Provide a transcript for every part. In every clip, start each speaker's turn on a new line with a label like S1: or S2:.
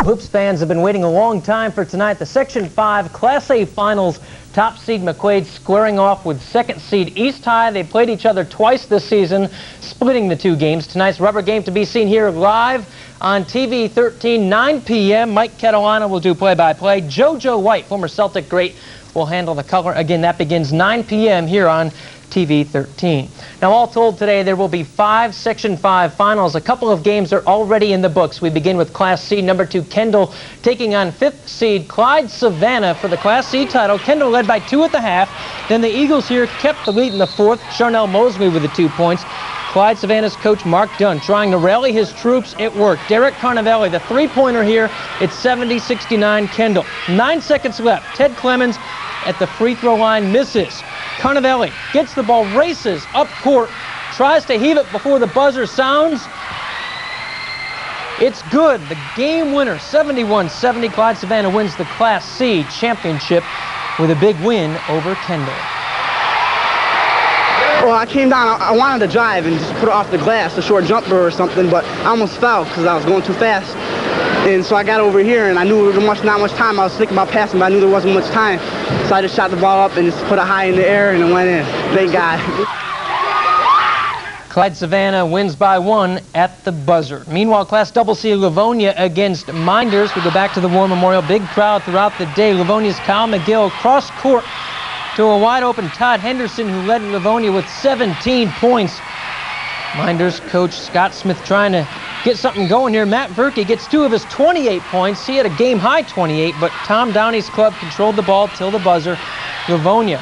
S1: Hoops fans have been waiting a long time for tonight. The Section 5 Class A Finals. Top seed McQuaid squaring off with second seed East High. They played each other twice this season, splitting the two games. Tonight's rubber game to be seen here live on TV 13, 9 p.m. Mike Catalana will do play-by-play. JoJo White, former Celtic great, will handle the color. Again, that begins 9 p.m. here on TV 13. Now, all told today, there will be 5 Section 5 finals. A couple of games are already in the books. We begin with Class C, number 2, Kendall, taking on 5th seed Clyde Savannah for the Class C title. Kendall led by 2 at the half. Then the Eagles here kept the lead in the 4th. Charnel Mosley with the 2 points. Clyde Savannah's coach, Mark Dunn, trying to rally his troops. It worked. Derek Carnavelli, the three-pointer here. It's 70-69 Kendall. 9 seconds left. Ted Clemens at the free throw line misses. Carnavelli gets the ball, races up court, tries to heave it before the buzzer sounds. It's good. The game winner, 71-70. Clyde Savannah wins the Class C championship with a big win over Kendall.
S2: Well, I came down, I wanted to drive and just put it off the glass, a short jumper or something, but I almost fell because I was going too fast. And so I got over here, and I knew there was not much time. I was thinking about passing, but I knew there wasn't much time. So I just shot the ball up and just put it high in the air, and it went in. Thank God.
S1: Clyde Savannah wins by 1 at the buzzer. Meanwhile, Class Double C Livonia against Minders. We go back to the War Memorial. Big crowd throughout the day. Livonia's Kyle McGill cross court to a wide-open Todd Henderson, who led Livonia with 17 points. Minders coach Scott Smith trying to get something going here. Matt Verke gets 2 of his 28 points. He had a game-high 28, but Tom Downey's club controlled the ball till the buzzer. Livonia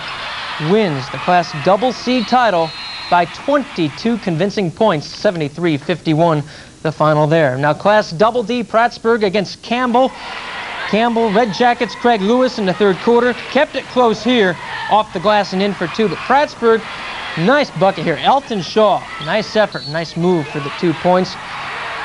S1: wins the Class Double C title by 22 convincing points, 73-51 the final there. Now Class Double D, Prattsburg against Campbell. Campbell, Red Jackets, Craig Lewis in the third quarter. Kept it close here, off the glass and in for 2. But Prattsburg, nice bucket here. Elton Shaw, nice effort, nice move for the 2 points.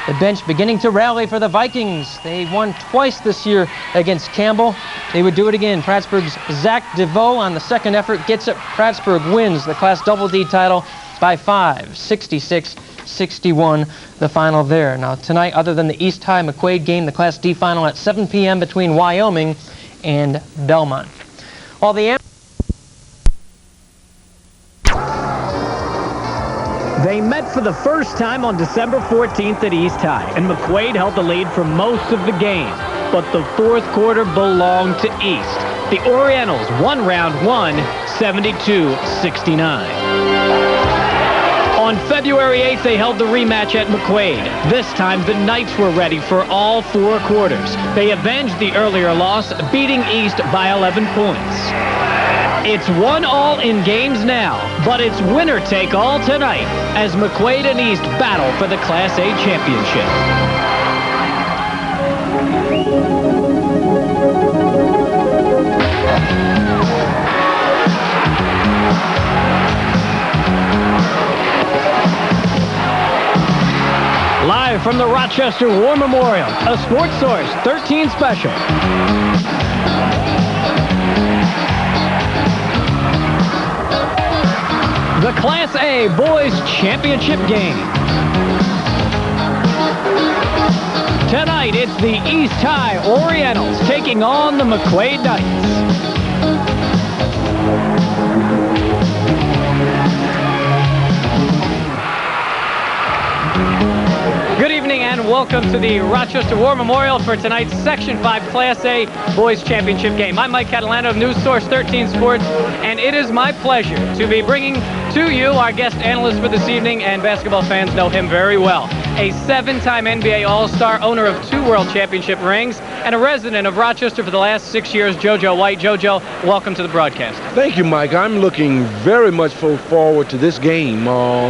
S1: The bench beginning to rally for the Vikings. They won twice this year against Campbell. They would do it again. Prattsburg's Zach DeVoe on the second effort gets it. Prattsburg wins the Class Double D title by 5, 66-61 the final there. Now tonight, other than the East High McQuaid game, the Class D final at 7 p.m. between Wyoming and Belmont. While the
S3: They met for the first time on December 14th at East High, and McQuaid held the lead for most of the game. But the fourth quarter belonged to East. The Orientals won round 1, 72-69. On February 8th, they held the rematch at McQuaid. This time, the Knights were ready for all 4 quarters. They avenged the earlier loss, beating East by 11 points. It's 1-all in games now, but it's winner-take-all tonight as McQuaid and East battle for the Class A championship. Live from the Rochester War Memorial, a Sports Source 13 special. The Class A Boys Championship game. Tonight, it's the East High Orientals taking on the McQuaid Knights. Good evening and welcome to the Rochester War Memorial for tonight's Section 5 Class A Boys Championship game. I'm Mike Catalana of News Source 13 Sports, and it is my pleasure to be bringing to you our guest analyst for this evening, and basketball fans know him very well. A 7-time NBA All-Star, owner of 2 World Championship rings, and a resident of Rochester for the last 6 years, JoJo White. JoJo, welcome to the broadcast.
S4: Thank you, Mike. I'm looking very much forward to this game.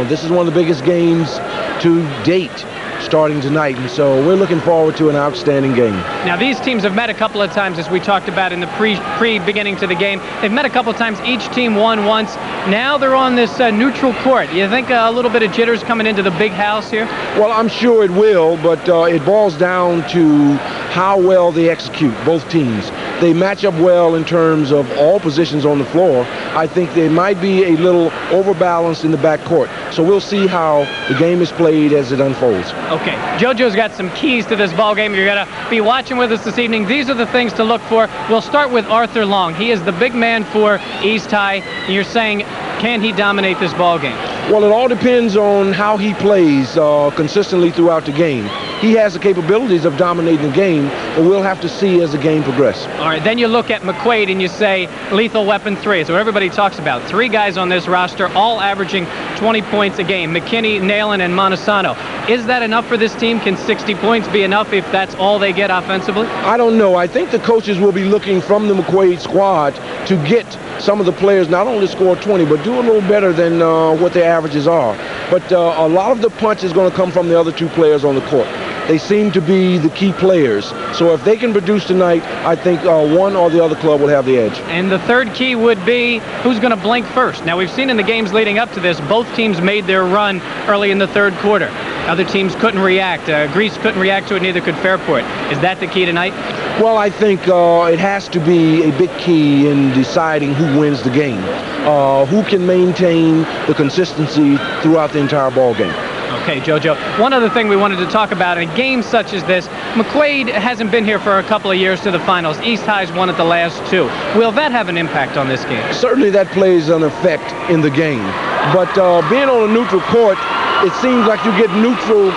S4: This is one of the biggest games to date, starting tonight, and so we're looking forward to an outstanding game.
S3: Now, these teams have met a couple of times, as we talked about in the pre-beginning to the game. They've met a couple of times. Each team won once. Now they're on this neutral court. You think a little bit of jitters coming into the big house here?
S4: Well, I'm sure it will, but it boils down to how well they execute, both teams. They match up well in terms of all positions on the floor. I think they might be a little overbalanced in the backcourt. So we'll see how the game is played as it unfolds.
S3: Okay, JoJo's got some keys to this ball game. You're going to be watching with us this evening. These are the things to look for. We'll start with Arthur Long. He is the big man for East High. And you're saying, can he dominate this ball game?
S4: Well, it all depends on how he plays consistently throughout the game. He has the capabilities of dominating the game, but we'll have to see as the game progresses.
S3: All right, then you look at McQuaid and you say lethal weapon 3. It's what everybody talks about. 3 guys on this roster, all averaging 20 points a game. McKinney, Nalen, and Montesano. Is that enough for this team? Can 60 points be enough if that's all they get offensively?
S4: I don't know. I think the coaches will be looking from the McQuaid squad to get some of the players not only score 20, but do a little better than what their averages are. But a lot of the punch is going to come from the other 2 players on the court. They seem to be the key players. So if they can produce tonight, I think one or the other club will have the edge.
S3: And the third key would be who's going to blink first. Now, we've seen in the games leading up to this, both teams made their run early in the third quarter. Other teams couldn't react. Greece couldn't react to it, neither could Fairport. Is that the key tonight?
S4: Well, I think it has to be a big key in deciding who wins the game. Who can maintain the consistency throughout the entire ball game.
S3: Okay, JoJo. One other thing we wanted to talk about in games such as this, McQuaid hasn't been here for a couple of years to the finals. East High's won at the last 2. Will that have an impact on this game?
S4: Certainly that plays an effect in the game. But being on a neutral court, it seems like you get neutral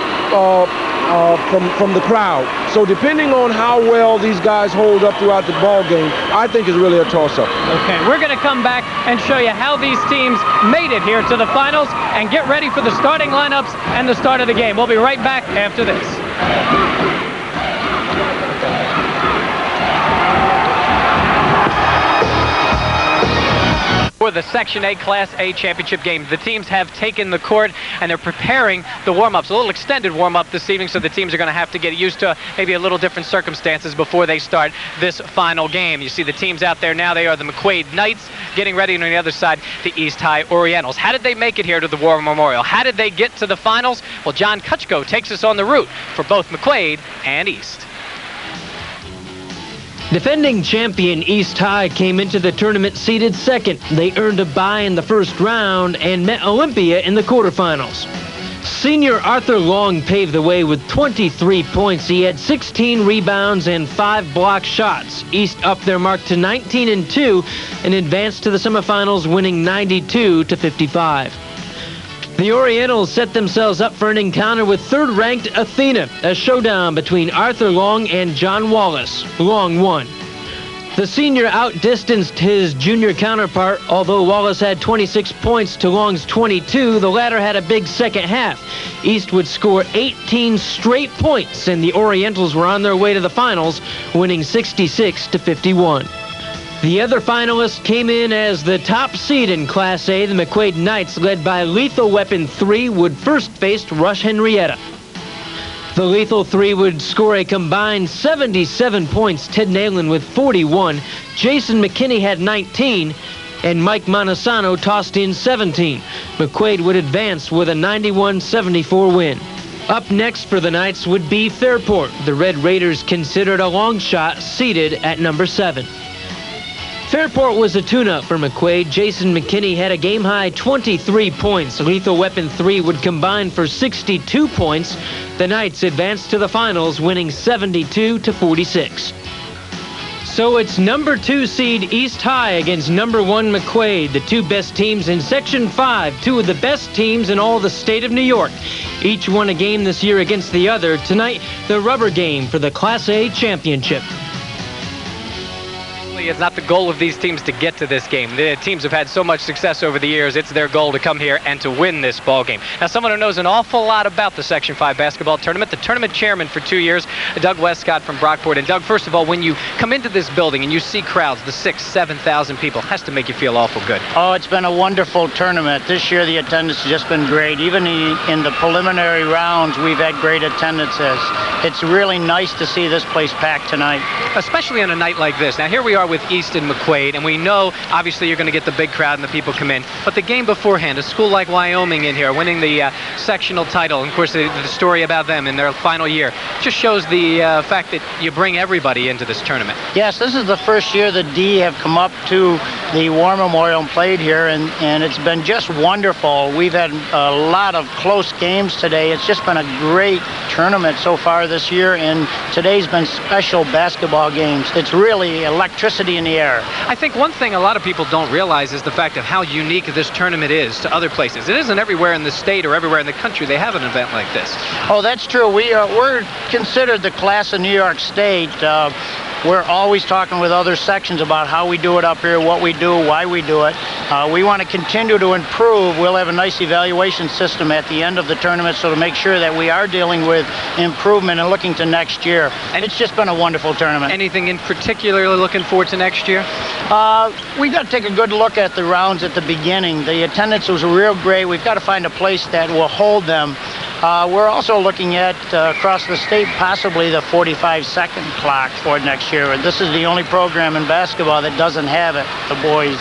S4: from the crowd. So depending on how well these guys hold up throughout the ball game, I think is really a toss-up.
S3: Okay, we're going to come back and show you how these teams made it here to the finals and get ready for the starting lineups and the start of the game. We'll be right back after this. For the Section A Class A championship game, the teams have taken the court and they're preparing the warm-ups, a little extended warm-up this evening, so the teams are going to have to get used to maybe a little different circumstances before they start this final game. You see the teams out there now. They are the McQuaid Knights getting ready, and on the other side, the East High Orientals. How did they make it here to the War Memorial? How did they get to the finals? Well, John Kucko takes us on the route for both McQuaid and East.
S1: Defending champion East High came into the tournament seeded second. They earned a bye in the first round and met Olympia in the quarterfinals. Senior Arthur Long paved the way with 23 points. He had 16 rebounds and 5 block shots. East upped their mark to 19-2 and advanced to the semifinals, winning 92-55. The Orientals set themselves up for an encounter with third-ranked Athena, a showdown between Arthur Long and John Wallace. Long won. The senior outdistanced his junior counterpart. Although Wallace had 26 points to Long's 22, the latter had a big second half. East would score 18 straight points, and the Orientals were on their way to the finals, winning 66-51. The other finalists came in as the top seed in Class A. The McQuaid Knights, led by Lethal Weapon 3, would first face Rush Henrietta. The Lethal 3 would score a combined 77 points, Ted Nalen with 41, Jason McKinney had 19, and Mike Montesano tossed in 17. McQuaid would advance with a 91-74 win. Up next for the Knights would be Fairport. The Red Raiders considered a long shot, seated at number 7. Fairport was a tune-up for McQuaid. Jason McKinney had a game-high 23 points. Lethal Weapon 3 would combine for 62 points. The Knights advanced to the finals, winning 72-46. So it's number 2 seed East High against number 1 McQuaid, the 2 best teams in Section 5, 2 of the best teams in all the state of New York. Each won a game this year against the other. Tonight, the rubber game for the Class A championship.
S3: It's not the goal of these teams to get to this game. The teams have had so much success over the years. It's their goal to come here and to win this ball game. Now, someone who knows an awful lot about the Section 5 basketball tournament, the tournament chairman for 2 years, Doug Westcott from Brockport. And Doug, first of all, when you come into this building and you see crowds, the 6,000, 7,000 people, it has to make you feel awful good.
S5: Oh, it's been a wonderful tournament. This year the attendance has just been great. Even in the preliminary rounds, we've had great attendances. It's really nice to see this place packed tonight.
S3: Especially on a night like this. Now, here we are with East and McQuaid, and we know, obviously, you're going to get the big crowd and the people come in. But the game beforehand, a school like Wyoming in here, winning the sectional title, and of course, the story about them in their final year, just shows the fact that you bring everybody into this tournament.
S5: Yes, this is the first year the D have come up to the War Memorial and played here, and it's been just wonderful. We've had a lot of close games today. It's just been a great tournament so far this year, and today's been special basketball games. It's really electricity in the air.
S3: I think one thing a lot of people don't realize is the fact of how unique this tournament is to other places. It isn't everywhere in the state or everywhere in the country they have an event like this.
S5: Oh, that's true. We're considered the class of New York State. We're always talking with other sections about how we do it up here, what we do, why we do it. We want to continue to improve. We'll have a nice evaluation system at the end of the tournament, so to make sure that we are dealing with improvement and looking to next year. And it's just been a wonderful tournament.
S3: Anything in particular you're looking forward to next year?
S5: We got to take a good look at the rounds at the beginning. The attendance was real great. We've got to find a place that will hold them. We're also looking at, across the state, possibly the 45-second clock for next year. This is the only program in basketball that doesn't have it, the boys.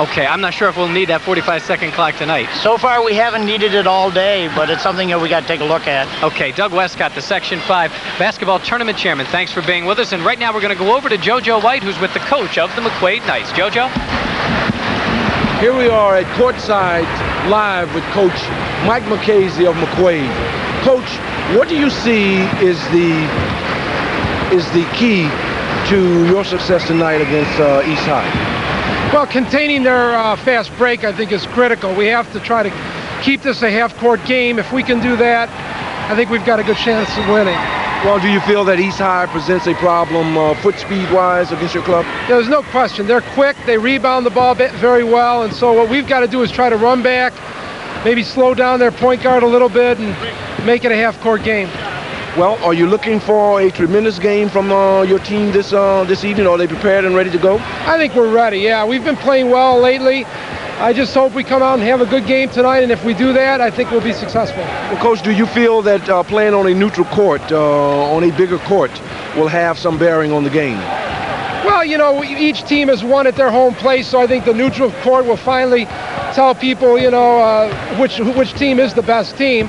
S3: Okay, I'm not sure if we'll need that 45-second clock tonight.
S5: So far, we haven't needed it all day, but it's something that we got to take a look at.
S3: Okay, Doug Westcott, the Section 5 basketball tournament chairman, thanks for being with us. And right now, we're going to go over to JoJo White, who's with the coach of the McQuaid Knights. JoJo?
S4: Here we are at courtside live with Coach Mike McCasey of McQuaid. Coach, what do you see is the key to your success tonight against East High?
S6: Well, containing their fast break, I think, is critical. We have to try to keep this a half-court game. If we can do that, I think we've got a good chance of winning.
S4: Well, do you feel that East High presents a problem foot speed-wise against your club?
S6: There's no question. They're quick. They rebound the ball very well. And so what we've got to do is try to run back, maybe slow down their point guard a little bit, and make it a half-court game.
S4: Well, are you looking for a tremendous game from your team this evening? Are they prepared and ready to go?
S6: I think we're ready, yeah. We've been playing well lately. I just hope we come out and have a good game tonight, and if we do that, I think we'll be successful.
S4: Well, Coach, do you feel that playing on a neutral court, on a bigger court, will have some bearing on the game?
S6: Well, you know, each team has won at their home place, so I think the neutral court will finally tell people, you know, which team is the best team.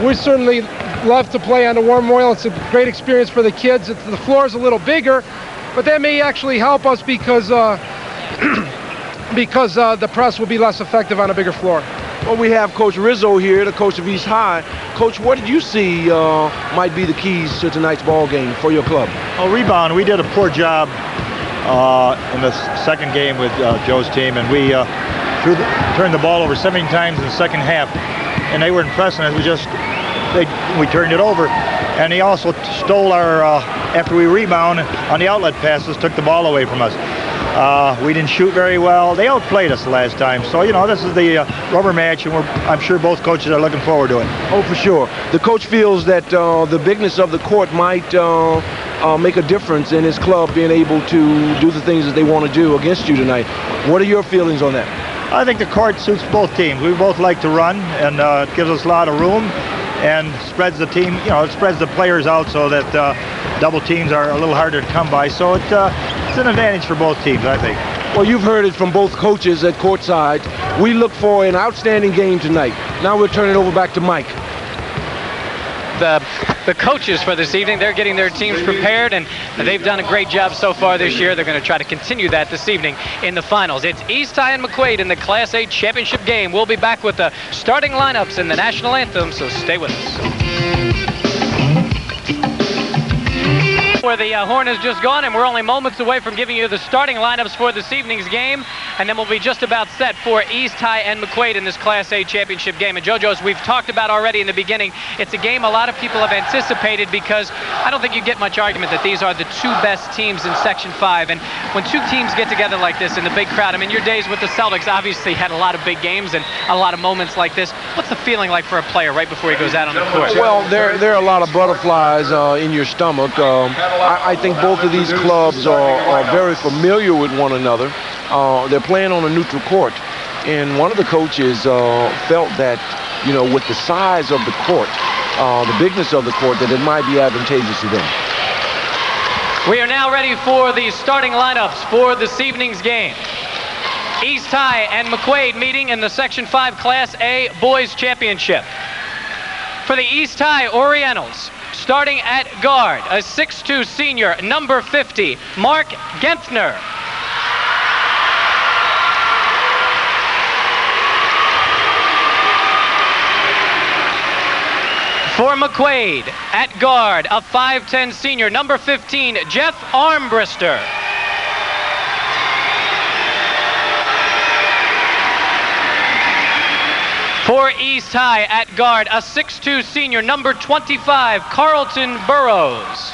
S6: We certainly love to play on the War Memorial. It's a great experience for the kids. The floor is a little bigger, but that may actually help us because the press will be less effective on a bigger floor.
S4: Well, we have Coach Rizzo here, the coach of East High. Coach, what did you see might be the keys to tonight's ball game for your club?
S7: Oh, rebound. We did a poor job in the second game with Joe's team, and we turned the ball over 17 times in the second half, and they were impressing us. We turned it over, and he also stole our, after we rebound on the outlet passes, took the ball away from us. We didn't shoot very well. They outplayed us the last time. So, you know, this is the rubber match, and I'm sure both coaches are looking forward to it.
S4: Oh, for sure. The coach feels that the bigness of the court might make a difference in his club being able to do the things that they want to do against you tonight. What are your feelings on that?
S7: I think the court suits both teams. We both like to run, and it gives us a lot of room and spreads the team, you know, it spreads the players out so that double teams are a little harder to come by. So it's an advantage for both teams, I think.
S4: Well, you've heard it from both coaches at courtside. We look for an outstanding game tonight. Now we'll turn it over back to Mike.
S3: The coaches for this evening, they're getting their teams prepared, and they've done a great job so far this year. They're going to try to continue that this evening in the finals. It's East High and McQuaid in the Class A championship game. We'll be back with the starting lineups in the national anthem, so stay with us. Where the horn has just gone, and we're only moments away from giving you the starting lineups for this evening's game, and then we'll be just about set for East High and McQuaid in this Class A championship game. And JoJo, as we've talked about already in the beginning, it's a game a lot of people have anticipated because I don't think you get much argument that these are the two best teams in Section 5. And when two teams get together like this in the big crowd, I mean, your days with the Celtics obviously had a lot of big games and a lot of moments like this. What's the feeling like for a player right before he goes out on the court?
S4: Well, there are a lot of butterflies in your stomach. I think both of these clubs are very familiar with one another. They're playing on a neutral court, and one of the coaches felt that, you know, with the size of the court, the bigness of the court, that it might be advantageous to them.
S3: We are now ready for the starting lineups for this evening's game. East High and McQuaid meeting in the Section 5 Class A Boys Championship. For the East High Orientals, starting at guard, a 6'2 senior, number 50, Mark Genthner. For McQuaid, at guard, a 5'10 senior, number 15, Jeff Armbrister. For East High, at guard, a 6'2 senior, number 25, Carlton Burrows.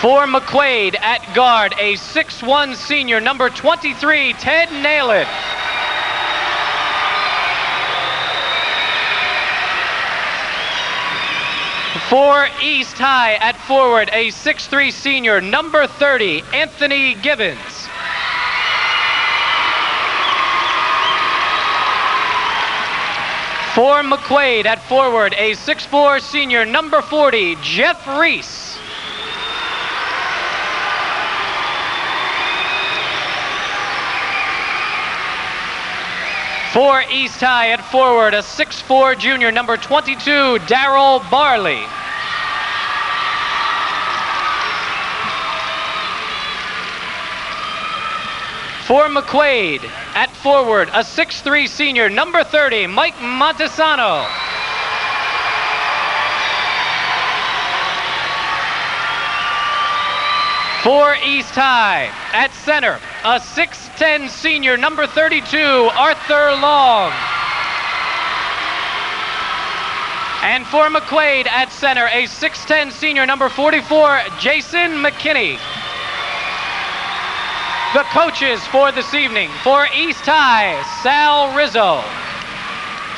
S3: For McQuaid, at guard, a 6'1 senior, number 23, Ted Nailin. For East High, at forward, a 6'3 senior, number 30, Anthony Gibbons. For McQuaid, at forward, a 6'4 senior, number 40, Jeff Reese. For East High, at forward, a 6'4 junior, number 22, Darryl Barley. For McQuaid, at forward, a 6'3 senior, number 30, Mike Montesano. For East High, at center, a 6'10 senior, number 32, Arthur Long. And for McQuaid, at center, a 6'10 senior, number 44, Jason McKinney. The coaches for this evening: for East High, Sal Rizzo.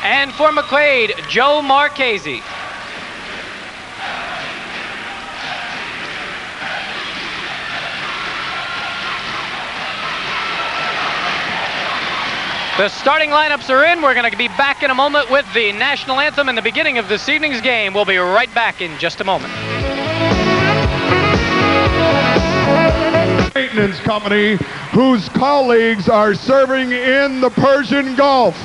S3: And for McQuaid, Joe Marchese. The starting lineups are in. We're going to be back in a moment with the national anthem and the beginning of this evening's game. We'll be right back in just a moment.
S8: Maintenance company whose colleagues are serving in the Persian Gulf.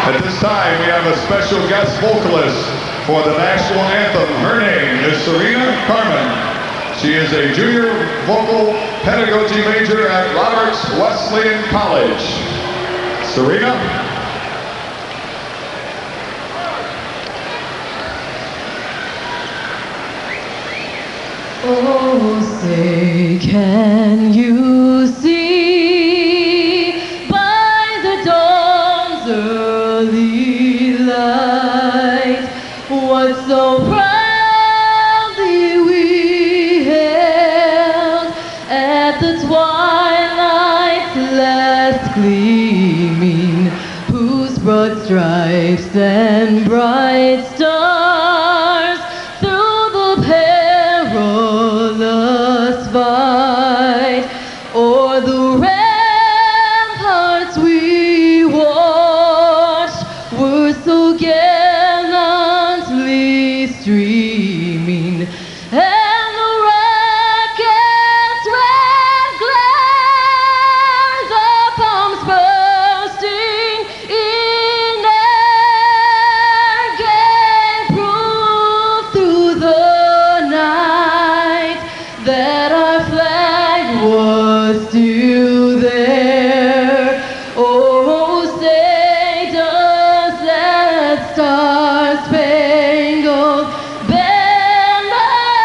S8: At this time, we have a special guest vocalist for the national anthem. Her name is Serena Carmen. She is a junior vocal pedagogy major at Roberts Wesleyan College. Serena?
S9: Oh, say, can you see by the dawn's early light what so proudly we hailed at the twilight's last gleaming, whose broad stripes and bright stars through the perilous fight o'er the ramparts we watched were so gallantly streaming, and the rocket's red glare, the bombs bursting in air, gave proof through the night that our flag was still there. Oh, say does that star-spangled banner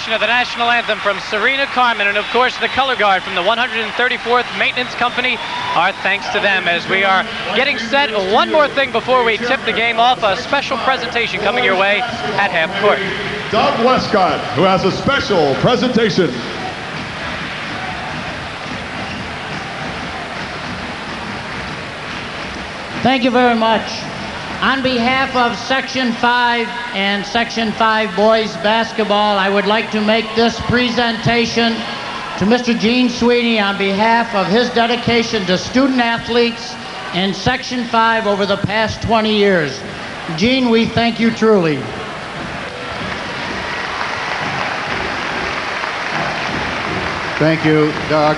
S3: rendition of the national anthem from Serena Carmen, and of course the color guard from the 134th Maintenance Company. Our thanks to them as we are getting set. One more thing before we tip the game off, a special presentation coming your way at half court.
S8: Doug Westcott, who has a special presentation.
S10: Thank you very much. On behalf of Section 5 and Section 5 boys basketball, I would like to make this presentation to Mr. Gene Sweeney on behalf of his dedication to student athletes in Section 5 over the past 20 years. Gene, we thank you truly.
S11: Thank you, Doug.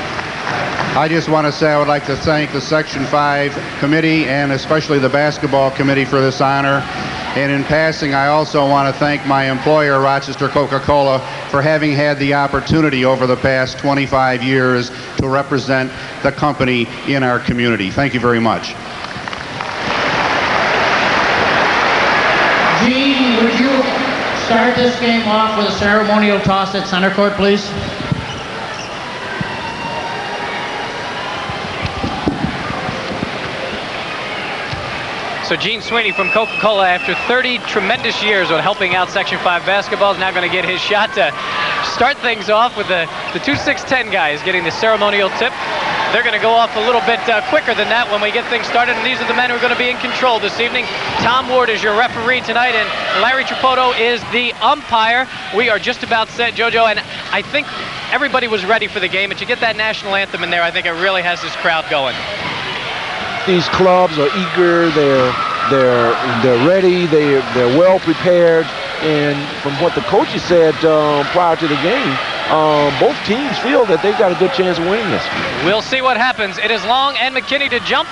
S11: I just want to say I would like to thank the Section 5 committee and especially the basketball committee for this honor. And in passing, I also want to thank my employer, Rochester Coca-Cola, for having had the opportunity over the past 25 years to represent the company in our community. Thank you very much.
S10: Gene, would you start this game off with a ceremonial toss at center court, please?
S3: So Gene Sweeney from Coca-Cola, after 30 tremendous years of helping out Section 5 basketball, is now going to get his shot to start things off with the 2-6-10 guys getting the ceremonial tip. They're going to go off a little bit quicker than that when we get things started, and these are the men who are going to be in control this evening. Tom Ward is your referee tonight, and Larry Tripotto is the umpire. We are just about set, JoJo, and I think everybody was ready for the game. But you get that national anthem in there, I think it really has this crowd going.
S4: These clubs are eager, they're ready, they're well prepared, and from what the coaches said prior to the game, both teams feel that they've got a good chance of winning this.
S3: We'll see what happens. It is Long and McKinney to jump,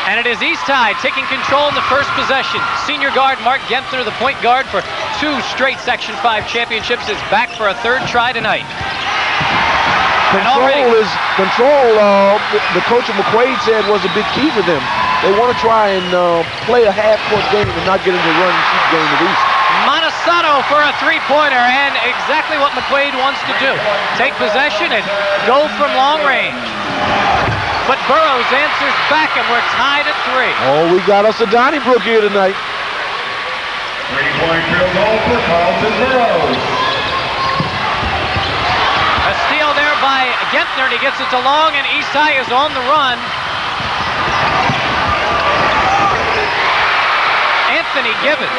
S3: and it is East High taking control in the first possession. Senior guard Mark Gentner, the point guard for 2 straight Section 5 championships, is back for a 3rd try tonight.
S4: Control, the coach of McQuaid said, was a big key for them. They want to try and play a half-court game and not get into a run-and-shoot game with East.
S3: Montesano for a 3-pointer, and exactly what McQuaid wants to do. Take possession and go from long range. But Burrows answers back, and we're tied at 3.
S4: Oh, we got us a Donnybrook here tonight.
S8: 3-point field goal for Carlton Burrows.
S3: A steal there by Gentner, and he gets it to Long, and East High is on the run. Anthony Gibbons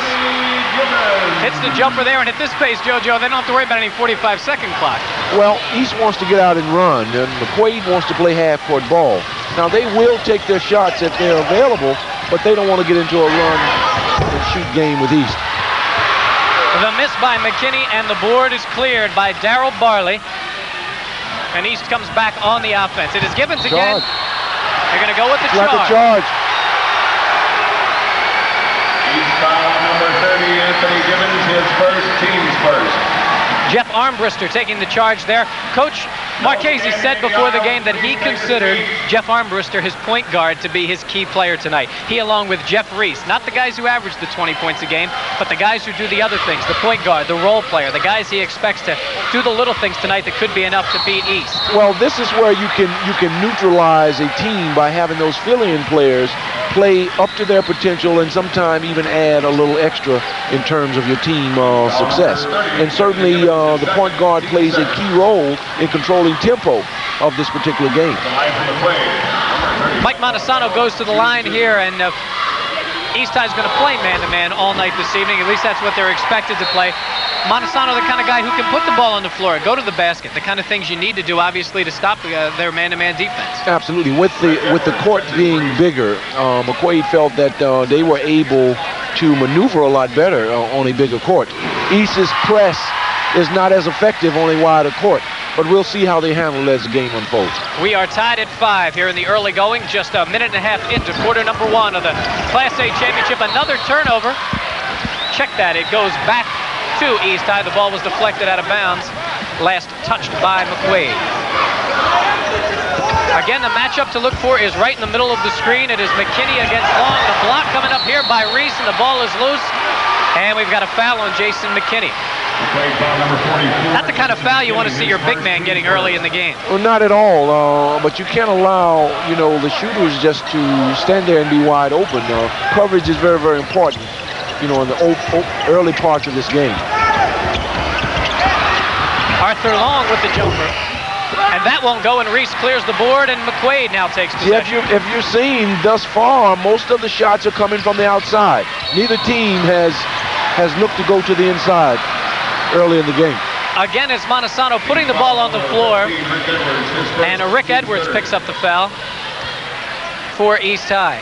S3: hits the jumper there, and at this pace, JoJo, they don't have to worry about any 45-second clock.
S4: Well, East wants to get out and run, and McQuaid wants to play half-court ball. Now, they will take their shots if they're available, but they don't want to get into a run-and-shoot game with East.
S3: The miss by McKinney, and the board is cleared by Darryl Barley. And East comes back on the offense. It is Gibbons again. They're going to go with the charge.
S8: East foul number 30, Anthony Gibbons, his first, team's first.
S3: Jeff Armbruster taking the charge there. Coach Marchese said before the game that he considered Jeff Armbruster his point guard to be his key player tonight. He, along with Jeff Reese, not the guys who average the 20 points a game, but the guys who do the other things, the point guard, the role player, the guys he expects to do the little things tonight that could be enough to beat East.
S4: Well, this is where you can neutralize a team by having those fill-in players play up to their potential and sometimes even add a little extra in terms of your team success. And certainly the point guard plays a key role in controlling tempo of this particular game.
S3: Mike Montesano goes to the line here, and East High's going to play man-to-man all night this evening. At least that's what they're expected to play. Montesano, the kind of guy who can put the ball on the floor, go to the basket, the kind of things you need to do, obviously, to stop their man-to-man defense.
S4: Absolutely. With the court being bigger, McQuaid felt that they were able to maneuver a lot better on a bigger court. East's press is not as effective on a wider court, but we'll see how they handle it as the game unfolds.
S3: We are tied at 5 here in the early going, just a minute and a half into quarter number 1 of the Class A championship. Another turnover. Check that. It goes back to East High. The ball was deflected out of bounds, last touched by McQuaid. Again, the matchup to look for is right in the middle of the screen. It is McKinney against Long. The block coming up here by Reese, and the ball is loose. And we've got a foul on Jason McKinney. Not the kind of foul you want to see your big man getting early in the game.
S4: Well, not at all, but you can't allow, the shooters just to stand there and be wide open. Coverage is very, very important, in the early parts of this game.
S3: Arthur Long with the jumper. And that won't go, and Reese clears the board, and McQuaid now takes possession.
S4: If you're seeing thus far, most of the shots are coming from the outside. Neither team has looked to go to the inside early in the game.
S3: Again, it's Montesano putting the ball on the floor, and Rick Edwards picks up the foul for East High.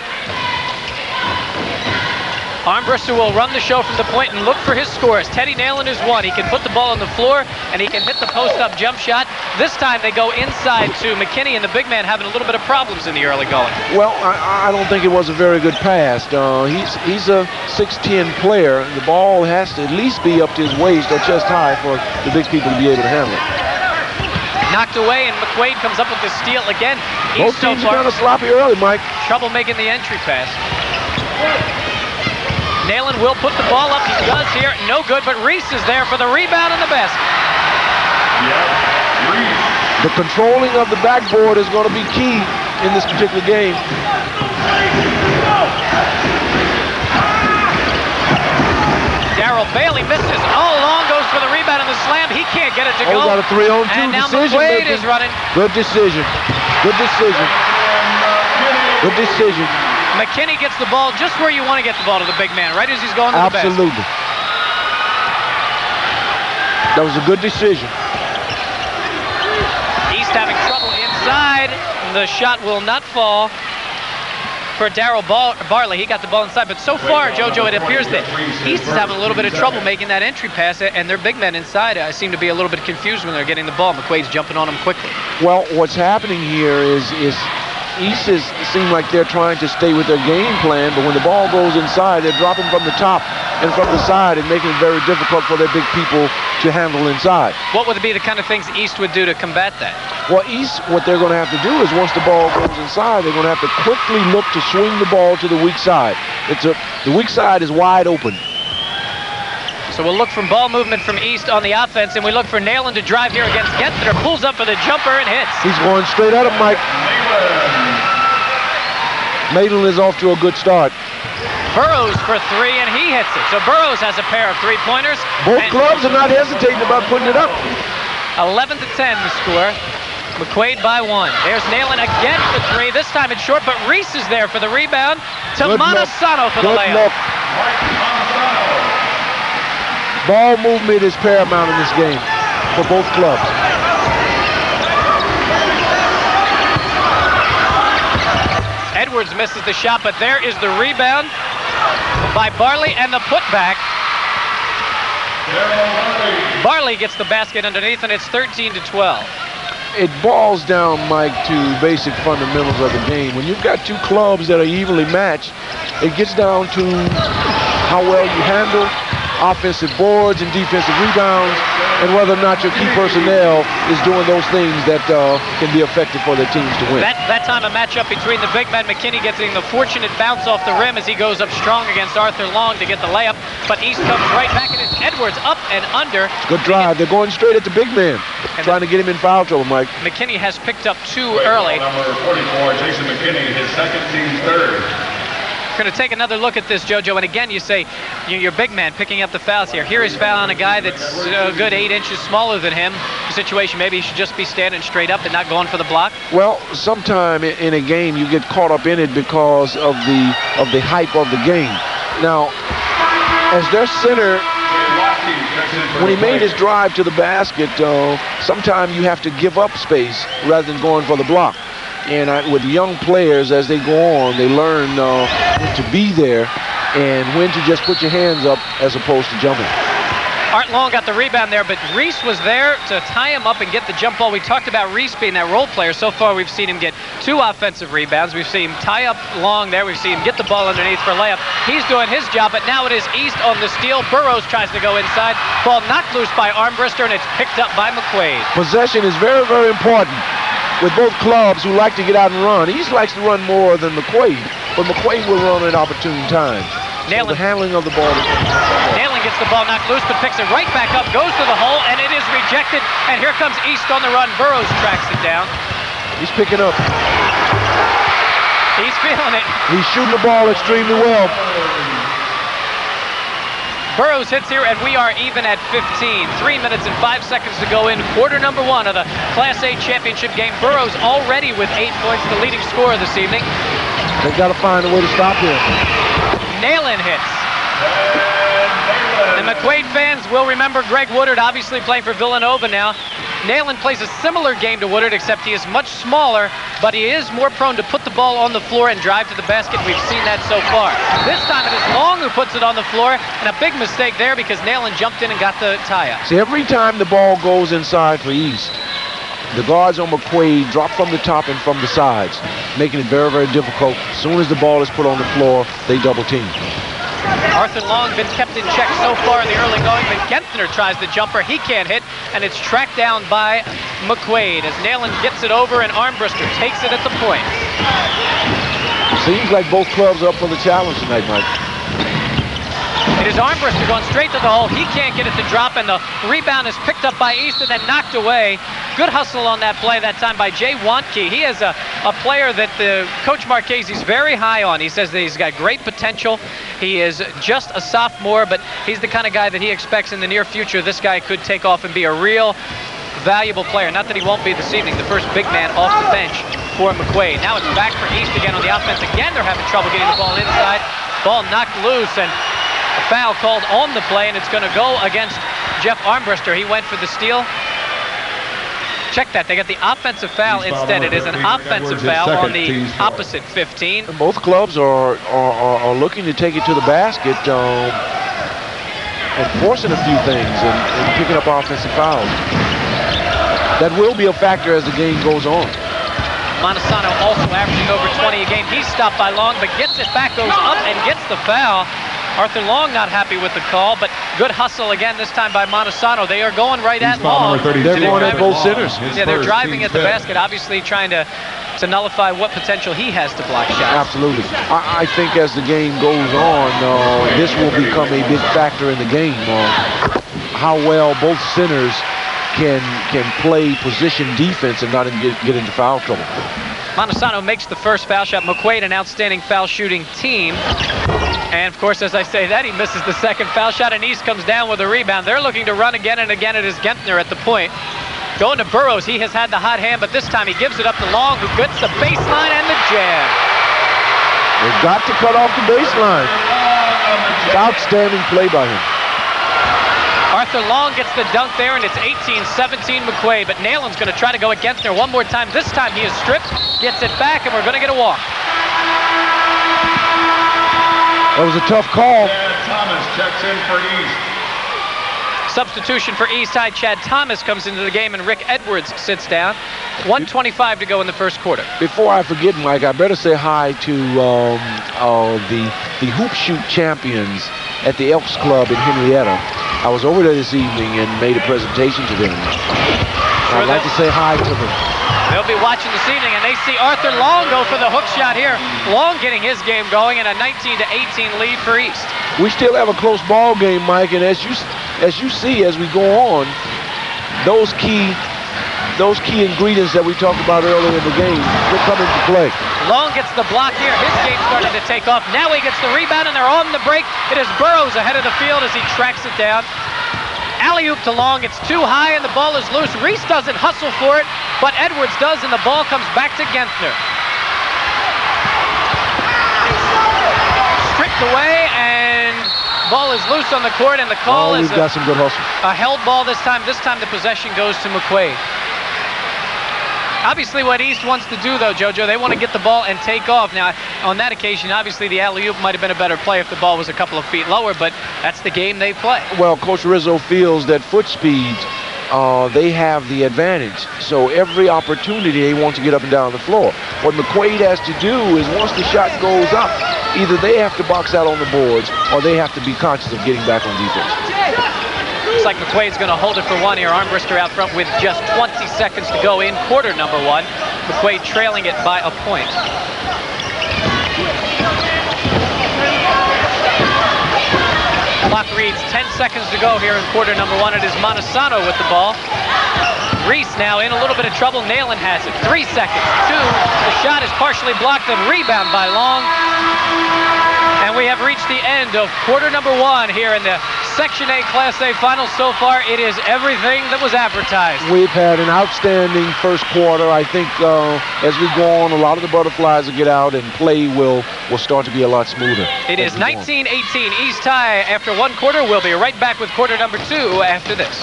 S3: Armbruster will run the show from the point and look for his scores. Teddy Nalen is one. He can put the ball on the floor, and he can hit the post-up jump shot. This time they go inside to McKinney, and the big man having a little bit of problems in the early going.
S4: Well, I don't think it was a very good pass. He's a 6'10 player. The ball has to at least be up to his waist or chest high for the big people to be able to handle it.
S3: Knocked away, and McQuaid comes up with the steal again.
S4: Both teams are kind of sloppy early, Mike.
S3: Trouble making the entry pass. Nalen will put the ball up. He does here. No good, but Reese is there for the rebound and the basket.
S4: The controlling of the backboard is going to be key in this particular game.
S3: Darrell Bailey misses. Oh, Long goes for the rebound and the slam. He can't get it to go.
S4: Got a 3-on-2
S3: and now
S4: decision
S3: McQuaid
S4: making.
S3: is running.
S4: Good decision. Good decision. Good decision.
S3: McKinney gets the ball just where you want to get the ball to the big man, right as he's going to the basket.
S4: Absolutely. That was a good decision.
S3: East having trouble inside. The shot will not fall for Darrell Barley. He got the ball inside, but so far, JoJo, it appears that East is having a little bit of trouble making that entry pass, and their big men inside seem to be a little bit confused when they're getting the ball. McQuaid's jumping on them quickly.
S4: Well, what's happening here is East seem like they're trying to stay with their game plan, but when the ball goes inside, they're dropping from the top and from the side and making it very difficult for their big people to handle inside.
S3: What would be the kind of things East would do to combat that?
S4: Well, East, what they're going to have to do is once the ball goes inside, they're going to have to quickly look to swing the ball to the weak side. The weak side is wide open.
S3: So we'll look from ball movement from East on the offense, and we look for Nalen to drive here against Gensler. Pulls up for the jumper and hits.
S4: He's going straight at him, Mike. Maiden is off to a good start.
S3: Burrows for three, and he hits it. So Burrows has a pair of three-pointers.
S4: Both clubs are not hesitating about putting it up.
S3: 11-10 the score. McQuaid by one. There's Nalen again for three. This time it's short, but Reese is there for the rebound. To Montesano for the layup.
S4: Ball movement is paramount in this game for both clubs.
S3: Edwards misses the shot, but there is the rebound by Barley and the putback. Barley gets the basket underneath, and it's 13-12.
S4: It boils down, Mike, to basic fundamentals of the game. When you've got two clubs that are evenly matched, it gets down to how well you handle offensive boards and defensive rebounds, and whether or not your key personnel is doing those things that can be effective for their teams to win.
S3: That time a matchup between the big men. McKinney getting the fortunate bounce off the rim as he goes up strong against Arthur Long to get the layup, but East comes right back, and it's Edwards up and under.
S4: Good drive. They're going straight at the big man, trying to get him in foul trouble, Mike.
S3: McKinney has picked up two early.
S8: Number 44, Jason McKinney, his second, team's third.
S3: We're going to take another look at this, JoJo, and again you say your big man picking up the fouls here. Here he's fouling on a guy that's a good 8 inches smaller than him. The situation, maybe he should just be standing straight up and not going for the block.
S4: Well, sometime in a game you get caught up in it because of the hype of the game. Now, as their center, when he made his drive to the basket, sometimes you have to give up space rather than going for the block. And with young players, as they go on, they learn when to be there and when to just put your hands up as opposed to jumping.
S3: Art Long got the rebound there, but Reese was there to tie him up and get the jump ball. We talked about Reese being that role player. So far, we've seen him get 2 offensive rebounds. We've seen him tie up Long there. We've seen him get the ball underneath for a layup. He's doing his job, but now it is East on the steal. Burrows tries to go inside. Ball knocked loose by Armbruster, and it's picked up by McQuaid.
S4: Possession is very, very important with both clubs who like to get out and run. East likes to run more than McQuaid, but McQuaid will run at opportune times.
S3: Nalen,
S4: so the handling of the ball.
S3: Nalen gets the ball knocked loose, but picks it right back up, goes to the hole, and it is rejected. And here comes East on the run. Burrows tracks it down.
S4: He's picking up.
S3: He's feeling it.
S4: He's shooting the ball extremely well.
S3: Burrows hits here, and we are even at 15. 3 minutes and 5 seconds to go in quarter number 1 of the Class A championship game. Burrows already with 8 points, the leading scorer this evening.
S4: They've got to find a way to stop him.
S3: Nalen hits. The McQuaid fans will remember Greg Woodard, obviously playing for Villanova now. Nalen plays a similar game to Woodard, except he is much smaller, but he is more prone to put the ball on the floor and drive to the basket. We've seen that so far. This time it is Long who puts it on the floor, and a big mistake there because Nalen jumped in and got the tie-up.
S4: See, every time the ball goes inside for East, the guards on McQuaid drop from the top and from the sides, making it very, very difficult. As soon as the ball is put on the floor, they double team.
S3: Arthur Long been kept in check so far in the early going, but Gentner tries the jumper. He can't hit, and it's tracked down by McQuaid as Nalen gets it over and Armbruster takes it at the point.
S4: Seems like both clubs are up for the challenge tonight, Mike.
S3: It is Armbruster going straight to the hole. He can't get it to drop, and the rebound is picked up by East and then knocked away. Good hustle on that play that time by Jay Wantke. He is a player that the Coach Marchese's very high on. He says that he's got great potential. He is just a sophomore, but he's the kind of guy that he expects in the near future this guy could take off and be a real valuable player. Not that he won't be this evening. The first big man off the bench for McQuaid. Now it's back for East again on the offense. Again, they're having trouble getting the ball inside. Ball knocked loose, and a foul called on the play, and it's going to go against Jeff Armbruster. He went for the steal. Check that. They got the offensive foul instead. It is an offensive foul on the opposite 15.
S4: Both clubs are looking to take it to the basket and forcing a few things and picking up offensive fouls. That will be a factor as the game goes on.
S3: Montesano also averaging over 20 a game. He's stopped by Long, but gets it back, goes up and gets the foul. Arthur Long not happy with the call, but good hustle again this time by Montesano. They are going right at Long.
S4: They're going at both centers.
S3: Yeah, they're driving at the basket, obviously trying to nullify what potential he has to block shots.
S4: Absolutely. I think as the game goes on, this will become a big factor in the game. How well both centers can play position defense and not get into foul trouble.
S3: Montesano makes the first foul shot. McQuaid, an outstanding foul shooting team. And of course, as I say that, he misses the second foul shot, and East comes down with a rebound. They're looking to run again and again. It is Gentner at the point. Going to Burrows. He has had the hot hand, but this time he gives it up to Long, who gets the baseline and the jam.
S4: They've got to cut off the baseline. Outstanding play by him.
S3: Arthur Long gets the dunk there, and it's 18-17 McQuaid, but Nalen's going to try to go at Gentner one more time. This time he is stripped, gets it back, and we're going to get a walk.
S4: That was a tough call.
S8: Chad Thomas checks in for East.
S3: Substitution for East Side. Chad Thomas comes into the game, and Rick Edwards sits down. 1:25 to go in the first quarter.
S4: Before I forget, Mike, I better say hi to the hoop shoot champions at the Elks Club in Henrietta. I was over there this evening and made a presentation to them. I'd like to say hi to them.
S3: They'll be watching this evening, and they see Arthur Long go for the hook shot here. Long getting his game going, and a 19-18 lead for East.
S4: We still have a close ball game, Mike, and as you see as we go on, those key ingredients that we talked about earlier in the game will come into play.
S3: Long gets the block here. His game's starting to take off. Now he gets the rebound, and they're on the break. It is Burrows ahead of the field as he tracks it down. Alley-oop to Long. It's too high, and the ball is loose. Reese doesn't hustle for it, but Edwards does, and the ball comes back to Gentner. Stripped away, and ball is loose on the court, and the call is
S4: we've got some good hustle.
S3: A held ball this time. This time the possession goes to McQuaid. Obviously what East wants to do, though, JoJo, they want to get the ball and take off. Now, on that occasion, obviously the alley-oop might have been a better play if the ball was a couple of feet lower, but that's the game they play.
S4: Well, Coach Rizzo feels that foot speed, they have the advantage. So every opportunity they want to get up and down the floor. What McQuaid has to do is once the shot goes up, either they have to box out on the boards or they have to be conscious of getting back on defense.
S3: Looks like McQuaid's going to hold it for one here. Armbruster out front with just 20 seconds to go in quarter number one. McQuaid trailing it by a point. Clock reads 10 seconds to go here in quarter number 1. It is Montesano with the ball. Reese now in a little bit of trouble. Nalen has it. 3 seconds. 2. The shot is partially blocked and rebound by Long. And we have reached the end of quarter number 1 here in the Section A Class A Finals. So far, it is everything that was advertised.
S4: We've had an outstanding first quarter. I think as we go on, a lot of the butterflies will get out and play will start to be a lot smoother.
S3: It is 19-18 East High after 1 quarter. We'll be right back with quarter number 2 after this.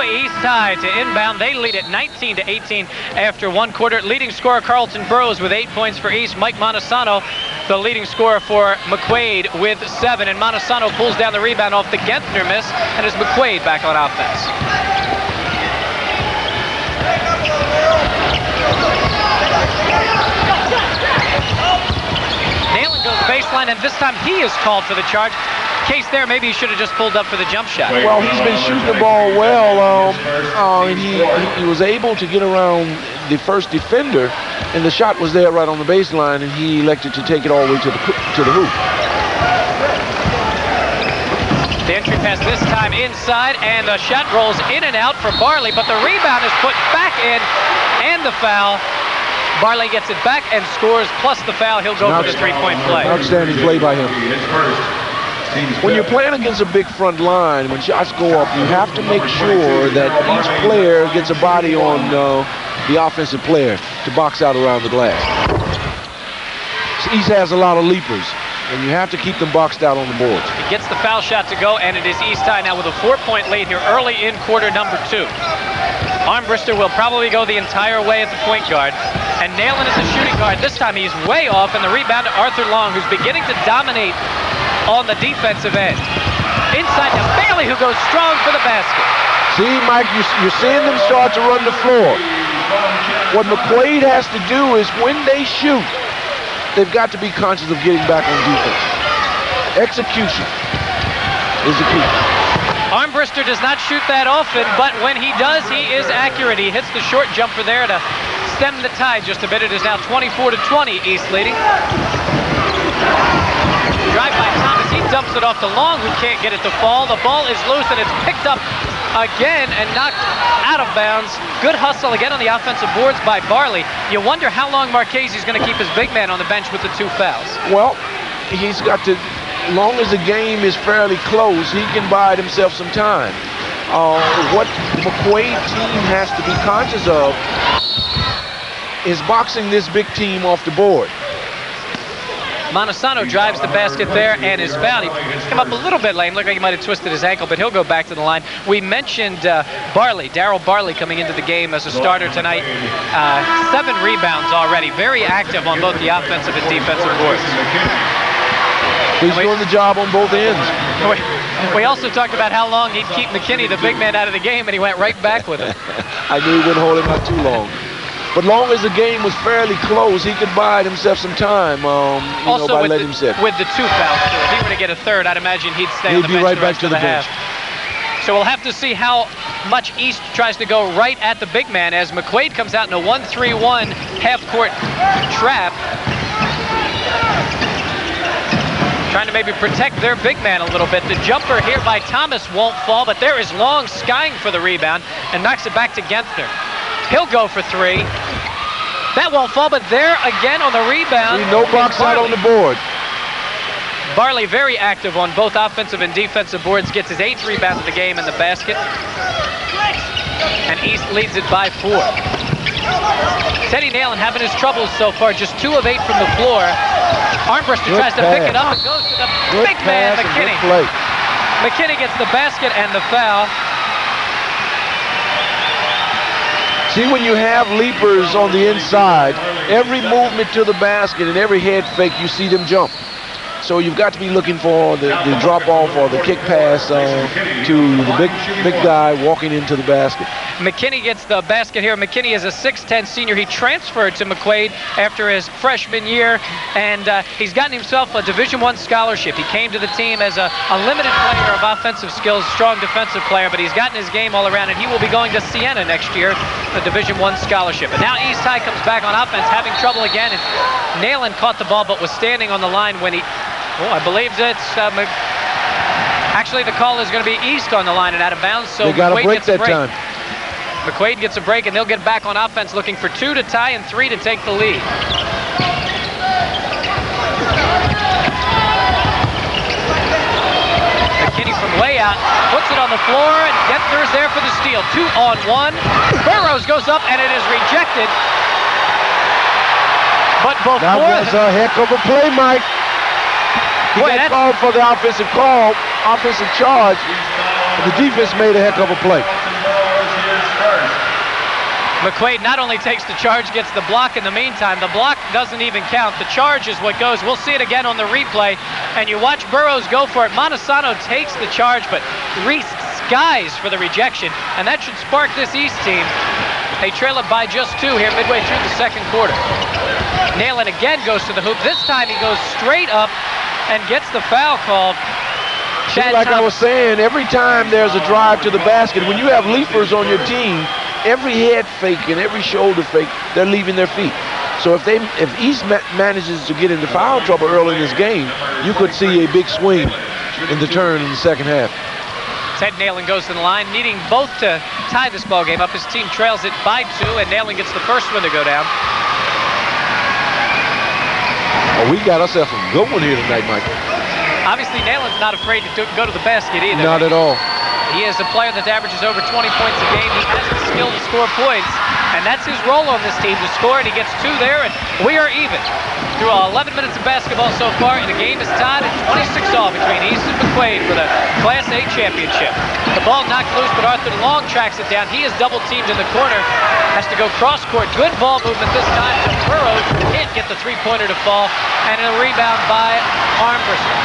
S3: East High to inbound. They lead it 19-18 after 1 quarter. Leading scorer Carlton Burrows with 8 points for East. Mike Montesano, the leading scorer for McQuaid with 7. And Montesano pulls down the rebound off the Gentner miss, and it's McQuaid back on offense. Nalen goes baseline, and this time he is called for the charge. Case there, maybe he should have just pulled up for the jump shot.
S4: Well, he's been shooting the ball well, and he was able to get around the first defender, and the shot was there right on the baseline, and he elected to take it all the way to the hoop.
S3: The entry pass this time inside, and the shot rolls in and out for Barley, but the rebound is put back in, and the foul. Barley gets it back and scores, plus the foul. He'll go for the three-point play.
S4: Outstanding play by him. When you're playing against a big front line, when shots go up, you have to make sure that each player gets a body on the offensive player to box out around the glass. East has a lot of leapers, and you have to keep them boxed out on the boards.
S3: He gets the foul shot to go, and it is East High now with a 4-point lead here early in quarter number 2. Armbruster will probably go the entire way at the point guard, and Nalen is the shooting guard. This time he's way off, and the rebound to Arthur Long, who's beginning to dominate on the defensive end. Inside to Bailey, who goes strong for the basket.
S4: See, Mike, you're seeing them start to run the floor. What McQuaid has to do is when they shoot, they've got to be conscious of getting back on defense. Execution is the key.
S3: Armbruster does not shoot that often, but when he does, he is accurate. He hits the short jumper there to stem the tide just a bit. It is now 24-20, East leading. Drive by Thomas, he dumps it off to Long, who can't get it to fall. The ball is loose, and it's picked up again and knocked out of bounds. Good hustle again on the offensive boards by Barley. You wonder how long Marchese's going to keep his big man on the bench with the 2 fouls.
S4: Well, he's got to, long as the game is fairly close, he can buy himself some time. What McQuaid team has to be conscious of is boxing this big team off the board.
S3: Montesano drives the basket there and is fouled. He came up a little bit late. Looked like he might have twisted his ankle, but he'll go back to the line. We mentioned Barley, Darryl Barley, coming into the game as a starter tonight. 7 rebounds already. Very active on both the offensive and defensive boards.
S4: He's doing the job on both ends.
S3: We also talked about how long he'd keep McKinney, the big man, out of the game, and he went right back with it.
S4: I knew he wouldn't hold him out too long. But long as the game was fairly close, he could buy himself some time by letting him sit.
S3: With the 2 fouls, too. If he were to get a third, I'd imagine he'd stay on the bench
S4: right
S3: the
S4: back
S3: rest
S4: to
S3: of
S4: the
S3: the half. So we'll have to see how much East tries to go right at the big man as McQuaid comes out in a 1-3-1 half-court trap. Trying to maybe protect their big man a little bit. The jumper here by Thomas won't fall, but there is Long skying for the rebound and knocks it back to Gentner. He'll go for 3. That won't fall, but there again on the rebound.
S4: No box out on the board.
S3: Barley very active on both offensive and defensive boards, gets his 8th rebound of the game in the basket. And East leads it by 4. Teddy Nalen having his troubles so far, just 2 of 8 from the floor. Armbruster tries to pick it up and goes to the big man, McKinney. McKinney gets the basket and the foul.
S4: See, when you have leapers on the inside, every movement to the basket and every head fake, you see them jump. So you've got to be looking for the drop off or the kick pass to the big guy walking into the basket.
S3: McKinney gets the basket here. McKinney is a 6'10 senior. He transferred to McQuaid after his freshman year, and he's gotten himself a Division I scholarship. He came to the team as a limited player of offensive skills, strong defensive player, but he's gotten his game all around, and he will be going to Siena next year, a Division I scholarship. And now East High comes back on offense, having trouble again, and Nalen caught the ball but was standing on the line when he, I believe it's, actually the call is going to be East on the line and out of bounds, so
S4: they got a break that time.
S3: McQuaid gets a break, and they'll get back on offense looking for 2 to tie and 3 to take the lead. McKinney from way out puts it on the floor, and Gentner's there for the steal. 2-on-1. Burrows goes up, and it is rejected. But before
S4: that was a heck of a play, Mike. He got called for the offensive charge. The defense made a heck of a play.
S3: McQuaid not only takes the charge, gets the block in the meantime. The block doesn't even count. The charge is what goes. We'll see it again on the replay. And you watch Burrows go for it. Montesano takes the charge, but Reese skies for the rejection. And that should spark this East team. They trail it by just 2 here midway through the second quarter. Nalen again goes to the hoop. This time he goes straight up and gets the foul called.
S4: Like I was saying, every time there's a drive to the basket, when you have leapers on your team, every head fake and every shoulder fake, they're leaving their feet. So if East manages to get into foul trouble early in this game, you could see a big swing in the turn in the second half.
S3: Ted Nalen goes to the line, needing both to tie this ball game up. His team trails it by 2, and Nalen gets the first one to go down.
S4: Oh, we got ourselves a good one here tonight, Mike.
S3: Obviously, Nalen's not afraid to go to the basket either.
S4: Not at all.
S3: He is a player that averages over 20 points a game. He has the skill to score points, and that's his role on this team, to score, and he gets 2 there, and we are even. Through 11 minutes of basketball so far, and the game is tied at 26 all between East and McQuaid for the Class A championship. The ball knocked loose, but Arthur Long tracks it down. He is double-teamed in the corner, has to go cross-court. Good ball movement this time to Burrows. Can't get the three-pointer to fall, and a rebound by Armbruster.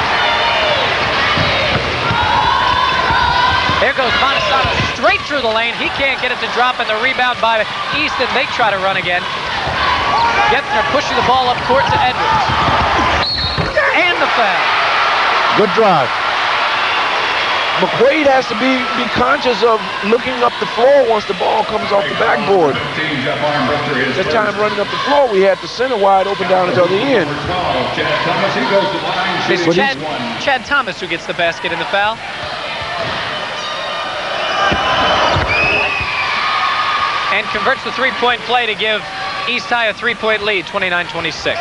S3: There goes Montesano straight through the lane. He can't get it to drop, and the rebound by East, and they try to run again. Gentner pushing the ball up court to Edwards. And the foul.
S4: Good drive. McQuaid has to be conscious of looking up the floor once the ball comes off the backboard. That time running up the floor, we had the center wide open down at the other end.
S3: It's Chad Thomas who gets the basket in the foul. And converts the three-point play to give East High a 3-point lead, 29-26.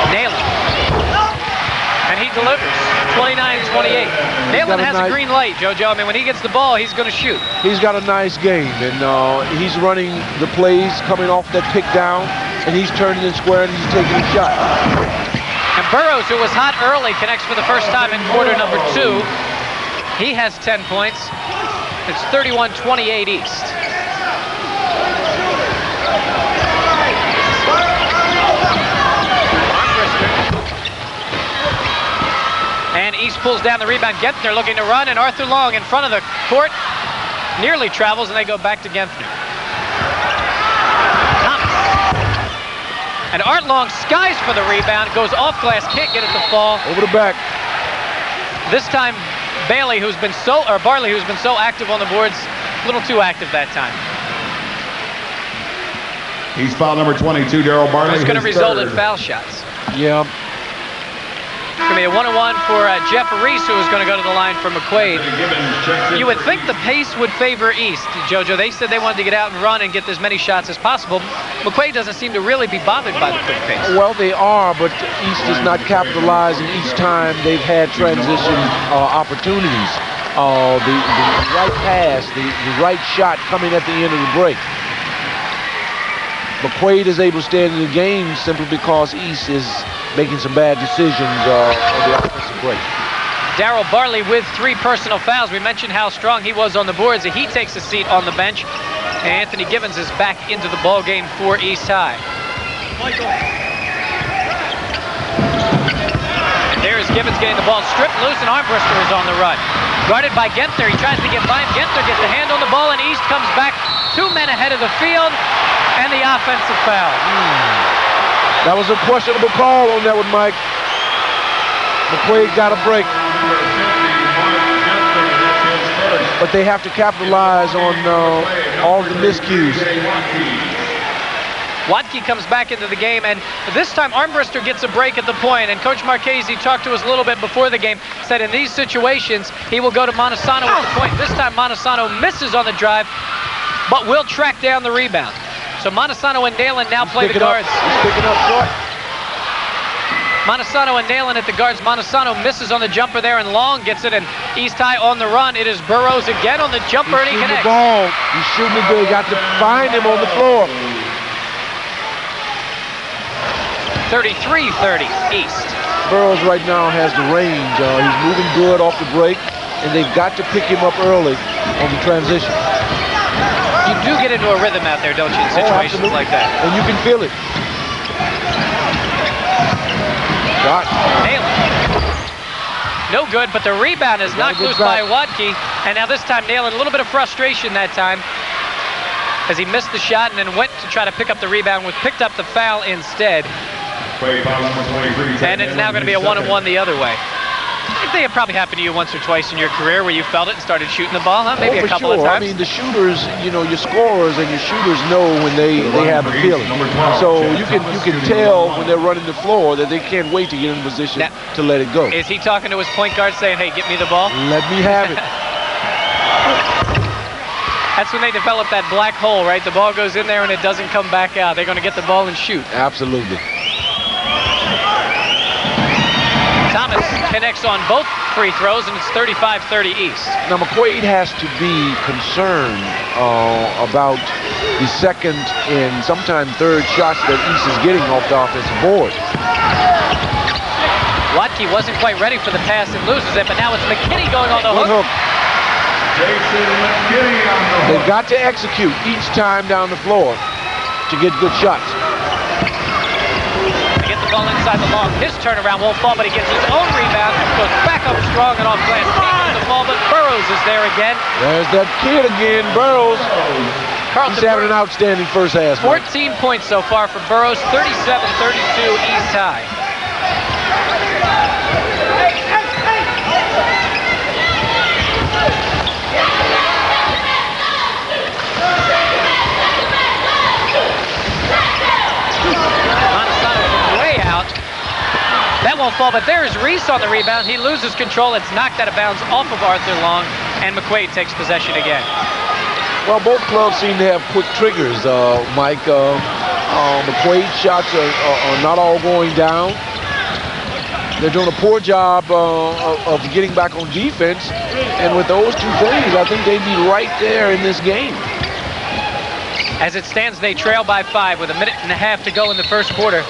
S3: Nalen. And he delivers, 29-28. Nalen has a green light, JoJo. I mean, when he gets the ball, he's going to shoot.
S4: He's got a nice game, and he's running the plays coming off that pick down, and he's turning and squaring, and he's taking a shot.
S3: And Burrows, who was hot early, connects for the first time in quarter number 2. He has 10 points. It's 31-28 East. And East pulls down the rebound. Gentner looking to run, and Arthur Long in front of the court. Nearly travels, and they go back to Gentner. And Art Long skies for the rebound, goes off glass, can't get it to fall.
S4: Over the back.
S3: This time, Barley, who's been so active on the boards, a little too active that time.
S8: He's foul number 22, Daryl Barley.
S3: It's going to result in foul shots.
S4: Yeah.
S3: It's going to be a 1-on-1 for Jeff Reese, who is going to go to the line for McQuaid. You would think the pace would favor East, JoJo. They said they wanted to get out and run and get as many shots as possible. McQuaid doesn't seem to really be bothered by the quick pace.
S4: Well, they are, but East is not capitalizing each time they've had transition opportunities. The right pass, the right shot coming at the end of the break. McQuaid is able to stay in the game simply because East is making some bad decisions on the offensive break.
S3: Daryl Barley with 3 personal fouls. We mentioned how strong he was on the boards. He takes a seat on the bench. Anthony Givens is back into the ball game for East High. There's Givens getting the ball stripped loose, and Armbruster is on the run. Guarded by Genther. He tries to get by him. Genther gets the hand on the ball, and East comes back 2 men ahead of the field, and the offensive foul.
S4: That was a questionable call on that one, Mike. McQuaid got a break. But they have to capitalize on all the miscues.
S3: Watke comes back into the game, and this time Armbruster gets a break at the point, and Coach Marchese talked to us a little bit before the game, said in these situations he will go to Montesano at the point. This time Montesano misses on the drive, but will track down the rebound. So Montesano and Nalen now play the guards.
S4: He's picking up short.
S3: Montesano and Nalen at the guards. Montesano misses on the jumper there, and Long gets it, and East High on the run. It is Burrows again on the jumper, and he connects.
S4: The ball. He's shooting it good. Got to find him on the floor.
S3: 33-30 East.
S4: Burrows right now has the range. He's moving good off the break, and they've got to pick him up early on the transition.
S3: You do get into a rhythm out there, don't you, in situations like that?
S4: And you can feel it. Shot.
S3: No good, but the rebound is knocked loose by Watke, and now this time Nalen, a little bit of frustration that time as he missed the shot and then went to try to pick up the rebound, picked up the foul instead. And it's now going to be a 1-on-1 the other way. I think it probably happened to you once or twice in your career where you felt it and started shooting the ball, huh? Maybe a couple of times.
S4: I mean, the shooters, you know, your scorers and your shooters know when they have a feeling. So you can tell when they're running the floor that they can't wait to get in position to let it go.
S3: Is he talking to his point guard saying, hey, get me the ball?
S4: Let me have it.
S3: That's when they develop that black hole, right? The ball goes in there and it doesn't come back out. They're going to get the ball and shoot.
S4: Absolutely.
S3: Thomas connects on both free throws, and it's 35-30 East.
S4: Now, McQuaid has to be concerned about the second and sometimes third shots that East is getting off the offensive board.
S3: Watke wasn't quite ready for the pass and loses it, but now it's McKinney going on the hook.
S4: They've got to execute each time down the floor to get good shots.
S3: They get the ball inside the Long. His turnaround won't fall, but he gets his own rebound. Goes back up strong and off glass. He gets the ball, but Burrows is there again.
S4: There's that kid again, Burrows. He's having an outstanding first half.
S3: 14 points so far for Burrows. 37-32 East High. That won't fall, but there's Reese on the rebound. He loses control. It's knocked out of bounds off of Arthur Long, and McQuaid takes possession again.
S4: Well, both clubs seem to have quick triggers, Mike. McQuaid's shots are not all going down. They're doing a poor job of getting back on defense, and with those two things, I think they'd be right there in this game.
S3: As it stands, they trail by 5 with a minute and a half to go in the first quarter.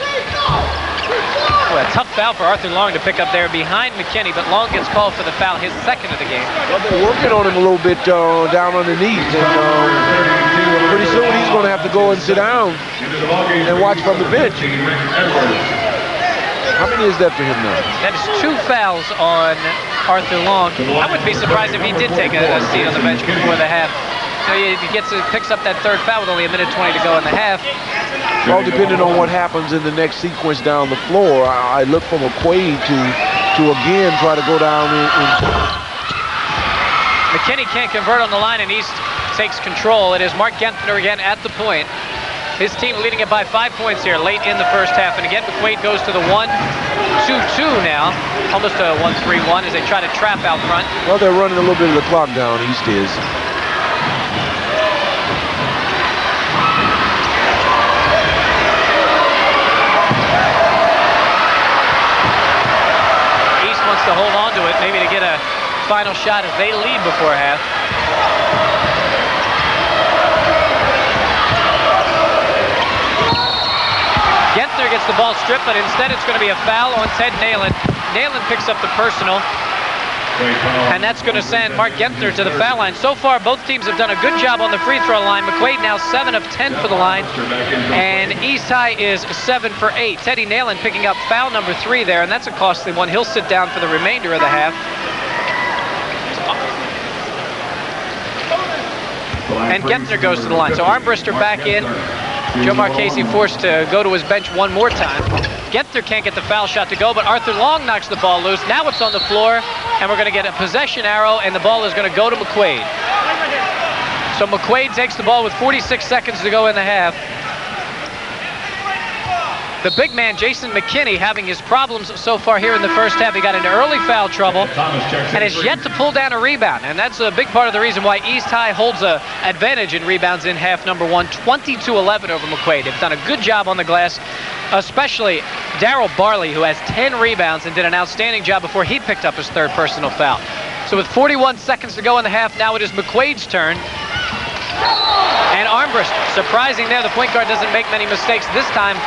S3: Well, a tough foul for Arthur Long to pick up there behind McKinney, but Long gets called for the foul, his second of the game.
S4: Well, they're working on him a little bit down underneath, and pretty soon he's going to have to go and sit down and watch from the bench. How many is that for him now?
S3: That is 2 fouls on Arthur Long. I wouldn't be surprised if he did take a seat on the bench before the half. So he picks up that third foul with only a minute 20 to go in the half.
S4: Well, depending on what happens in the next sequence down the floor, I look for McQuaid to again try to go down in.
S3: McKinney can't convert on the line, and East takes control. It is Mark Gentner again at the point. His team leading it by 5 points here late in the first half. And again, McQuaid goes to the 1-2-2 now, almost a 1-3-1 as they try to trap out front.
S4: Well, they're running a little bit of the clock down, East is.
S3: To hold on to it, maybe to get a final shot as they lead before half. Gentner gets the ball stripped, but instead it's going to be a foul on Ted Nalen. Nalen picks up the personal. And that's going to send Mark Gentner to the foul line. So far, both teams have done a good job on the free throw line. McQuaid now 7 of 10 for the line. And East High is 7 for 8. Teddy Nalen picking up foul number 3 there, and that's a costly one. He'll sit down for the remainder of the half. And Gentner goes to the line. So Armbruster back in. Joe Marchese forced to go to his bench one more time. Gentner can't get the foul shot to go, but Arthur Long knocks the ball loose. Now it's on the floor, and we're going to get a possession arrow, and the ball is going to go to McQuaid. So McQuaid takes the ball with 46 seconds to go in the half. The big man, Jason McKinney, having his problems so far here in the first half. He got into early foul trouble and has yet to pull down a rebound. And that's a big part of the reason why East High holds an advantage in rebounds in half number 1, 20-11 over McQuaid. They've done a good job on the glass, especially Darryl Barley, who has 10 rebounds and did an outstanding job before he picked up his 3rd personal foul. So with 41 seconds to go in the half, now it is McQuaid's turn. And Armbrust, surprising there. The point guard doesn't make many mistakes this time.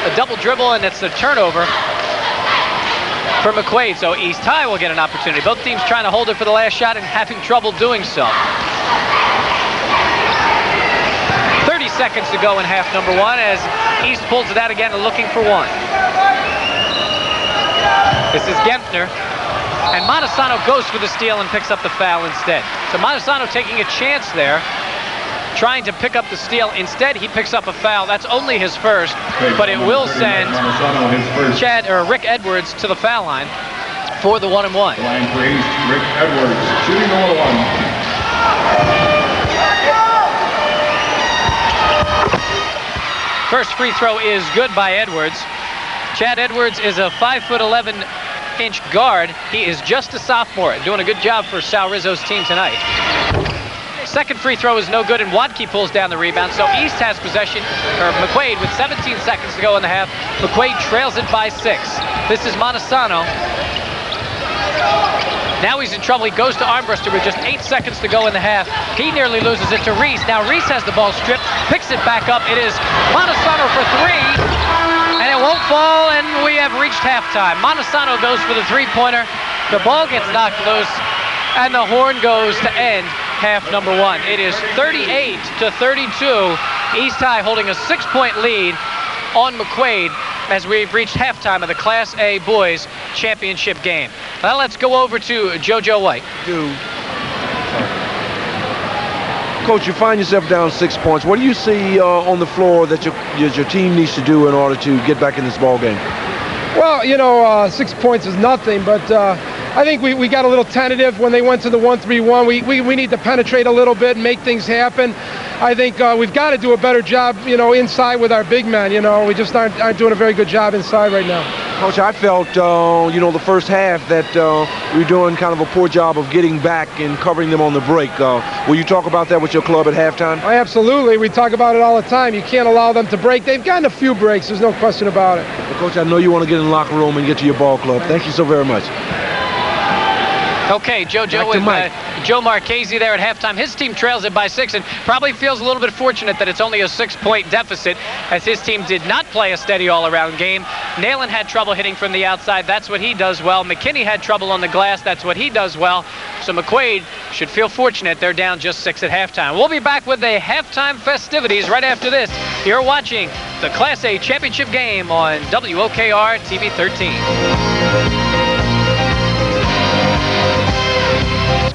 S3: A double dribble, and it's a turnover for McQuaid. So East High will get an opportunity. Both teams trying to hold it for the last shot and having trouble doing so. 30 seconds to go in half number 1 as East pulls it out again and looking for one. This is Gentner. And Montesano goes for the steal and picks up the foul instead. So Montesano taking a chance there, trying to pick up the steal. Instead, he picks up a foul. That's only his first, but it will send Rick Edwards to the foul line for the 1-and-1.
S8: Line for East, Rick Edwards, shooting the 1.
S3: First free throw is good by Edwards. Chad Edwards is a 5'11" guard. He is just a sophomore, doing a good job for Sal Rizzo's team tonight. Second free throw is no good, and Wadke pulls down the rebound. So East has possession, or McQuaid with 17 seconds to go in the half. McQuaid trails it by 6. This is Montesano. Now he's in trouble. He goes to Armbruster with just 8 seconds to go in the half. He nearly loses it to Reese. Now Reese has the ball stripped, picks it back up. It is Montesano for 3, and it won't fall, and we have reached halftime. Montesano goes for the 3-pointer. The ball gets knocked loose, and the horn goes to end half number 1. It is 38-32. East High holding a 6-point lead on McQuaid as we've reached halftime of the Class A Boys Championship game. Now let's go over to JoJo White.
S4: Coach, you find yourself down 6 points. What do you see on the floor that your team needs to do in order to get back in this ball game?
S6: Well, you know, 6 points is nothing, but I think we got a little tentative when they went to the 1-3-1. We need to penetrate a little bit and make things happen. I think we've got to do a better job, you know, inside with our big men. You know, we just aren't doing a very good job inside right now.
S4: Coach, I felt, you know, the first half that we were doing kind of a poor job of getting back and covering them on the break. Will you talk about that with your club at halftime?
S6: Oh, absolutely. We talk about it all the time. You can't allow them to break. They've gotten a few breaks. There's no question about it.
S4: Well, Coach, I know you want to get in the locker room and get to your ball club. Thank you so very much.
S3: Okay, JoJo with Joe Marchese there at halftime. His team trails it by 6 and probably feels a little bit fortunate that it's only a 6-point deficit, as his team did not play a steady all-around game. Nalen had trouble hitting from the outside. That's what he does well. McKinney had trouble on the glass. That's what he does well. So McQuaid should feel fortunate they're down just 6 at halftime. We'll be back with the halftime festivities right after this. You're watching the Class A Championship game on WOKR TV 13.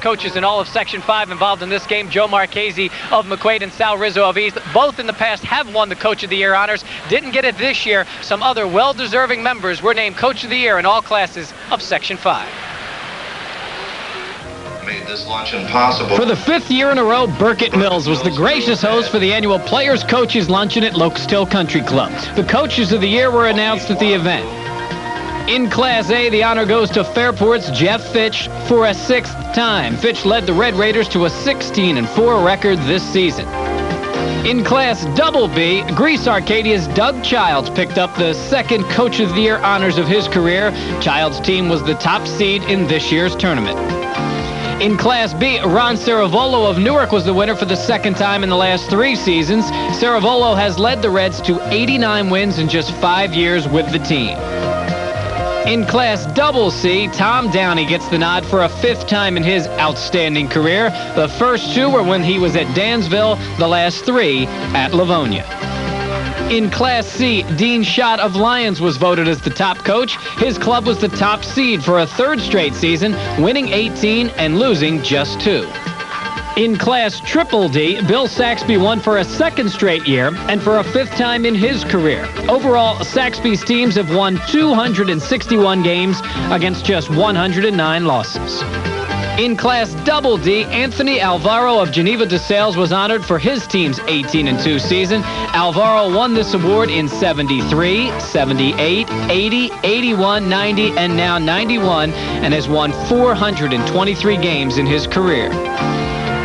S3: Coaches in all of Section 5 involved in this game. Joe Marchese of McQuaid and Sal Rizzo of East. Both in the past have won the Coach of the Year honors. Didn't get it this year. Some other well-deserving members were named Coach of the Year in all classes of Section 5.
S12: Made this luncheon possible.
S13: For the 5th year in a row, Burkett Mills was the gracious host for the annual Players Coaches Luncheon at Locust Hill Country Club. The Coaches of the Year were announced at the event. In Class A, the honor goes to Fairport's Jeff Fitch for a 6th time. Fitch led the Red Raiders to a 16-4 record this season. In Class Double B, Greece Arcadia's Doug Childs picked up the 2nd Coach of the Year honors of his career. Childs' team was the top seed in this year's tournament. In Class B, Ron Saravolo of Newark was the winner for the 2nd time in the last 3 seasons. Saravolo has led the Reds to 89 wins in just 5 years with the team. In Class Double C, Tom Downey gets the nod for a 5th time in his outstanding career. The first 2 were when he was at Dansville, the last 3 at Livonia. In Class C, Dean Schott of Lions was voted as the top coach. His club was the top seed for a 3rd straight season, winning 18 and losing just 2. In Class Triple D, Bill Saxby won for a 2nd straight year and for a 5th time in his career. Overall, Saxby's teams have won 261 games against just 109 losses. In Class Double D, Anthony Alvaro of Geneva DeSales was honored for his team's 18-2 season. Alvaro won this award in 73, 78, 80, 81, 90, and now 91, and has won 423 games in his career.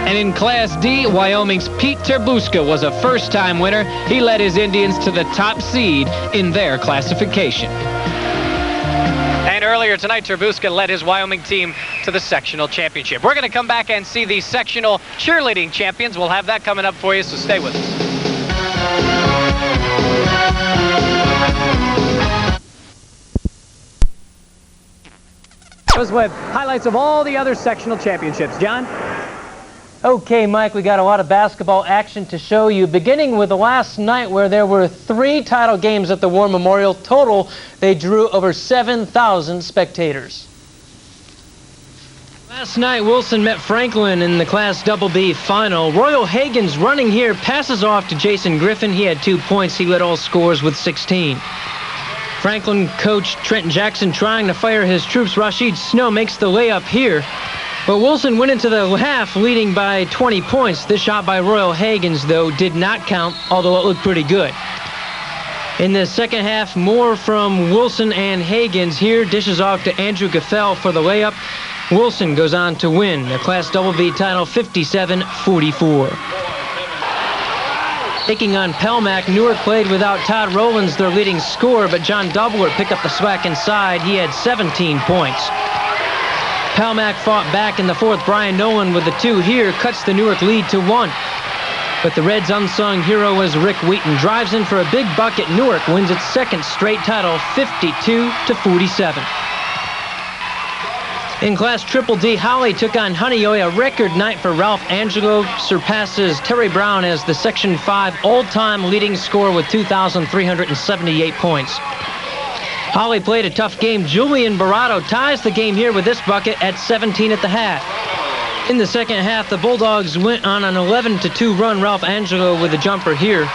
S13: And in Class D, Wyoming's Pete Terbuska was a first-time winner. He led his Indians to the top seed in their classification.
S3: And earlier tonight, Terbuska led his Wyoming team to the sectional championship. We're going to come back and see the sectional cheerleading champions. We'll have that coming up for you, so stay with us. Those were highlights of all the other sectional championships. John?
S1: Okay, Mike, we got a lot of basketball action to show you, beginning with last night where there were 3 title games at the War Memorial. Total, they drew over 7,000 spectators. Last night, Wilson met Franklin in the Class Double B final. Royal Hagen's running here, passes off to Jason Griffin. He had 2 points. He led all scores with 16. Franklin coach Trent Jackson trying to fire his troops. Rashid Snow makes the layup here. But Wilson went into the half leading by 20 points. This shot by Royal Hagen's, though, did not count, although it looked pretty good. In the second half, more from Wilson and Hagen's. Here, dishes off to Andrew Gaffel for the layup. Wilson goes on to win the Class Double B title 57-44. Taking on Pelmac, Newark played without Todd Rowlands, their leading scorer, but John Doubler picked up the slack inside. He had 17 points. Pelmac fought back in the 4th. Brian Nolan with the 2 here cuts the Newark lead to 1. But the Reds' unsung hero was Rick Wheaton. Drives in for a big bucket. Newark wins its 2nd straight title, 52-47. In Class Triple D, Holly took on Honeoye. A record night for Ralph Angelo. Surpasses Terry Brown as the Section 5 all-time leading scorer with 2,378 points. Holly played a tough game. Julian Barato ties the game here with this bucket at 17 at the half. In the second half, the Bulldogs went on an 11-2 run. Ralph Angelo with a jumper here.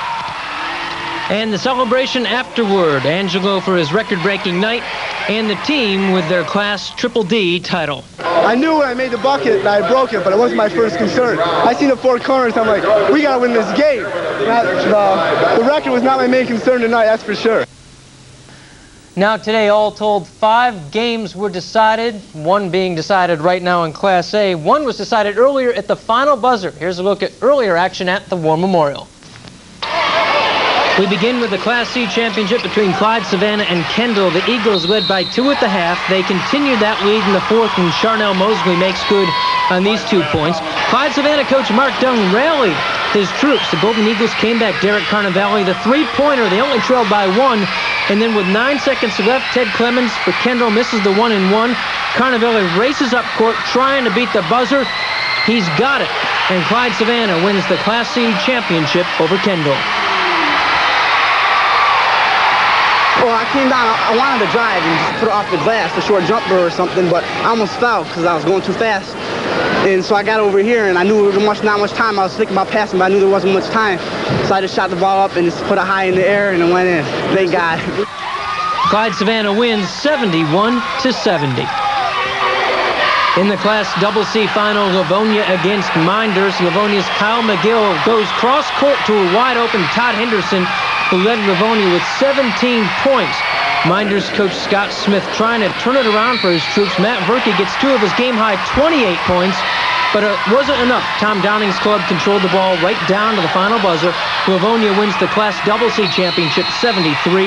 S1: And the celebration afterward, Angelo for his record-breaking night, and the team with their Class Triple D title.
S2: I knew when I made the bucket that I broke it, but it wasn't my first concern. I seen the 4 corners, I'm like, we gotta win this game. The record was not my main concern tonight, that's for sure.
S1: Now today, all told, 5 games were decided, 1 being decided right now in Class A. 1 was decided earlier at the final buzzer. Here's a look at earlier action at the War Memorial. We begin with the Class C championship between Clyde Savannah and Kendall. The Eagles led by 2 at the half. They continued that lead in the 4th, and Charnel Mosley makes good on these 2 points. Clyde Savannah coach Mark Dung rallied his troops. The Golden Eagles came back. Derek Carnevale, the 3-pointer, they only trailed by 1. And then with 9 seconds left, Ted Clemens for Kendall misses the 1-and-1. Carnevale races up court trying to beat the buzzer. He's got it. And Clyde Savannah wins the Class C championship over Kendall.
S2: Well, I came down, I wanted to drive and just put it off the glass, a short jumper or something, but I almost fell because I was going too fast. And so I got over here, and I knew there was not much time. I was thinking about passing, but I knew there wasn't much time. So I just shot the ball up and just put it high in the air, and it went in. Thank God.
S1: Clyde Savannah wins 71-70. In the Class Double C final, Livonia against Minders. Livonia's Kyle McGill goes cross-court to a wide-open Todd Henderson, who led Livonia with 17 points. Minders coach Scott Smith trying to turn it around for his troops. Matt Verke gets 2 of his game-high 28 points, but it wasn't enough. Tom Downing's club controlled the ball right down to the final buzzer. Livonia wins the Class Double C championship 73-51.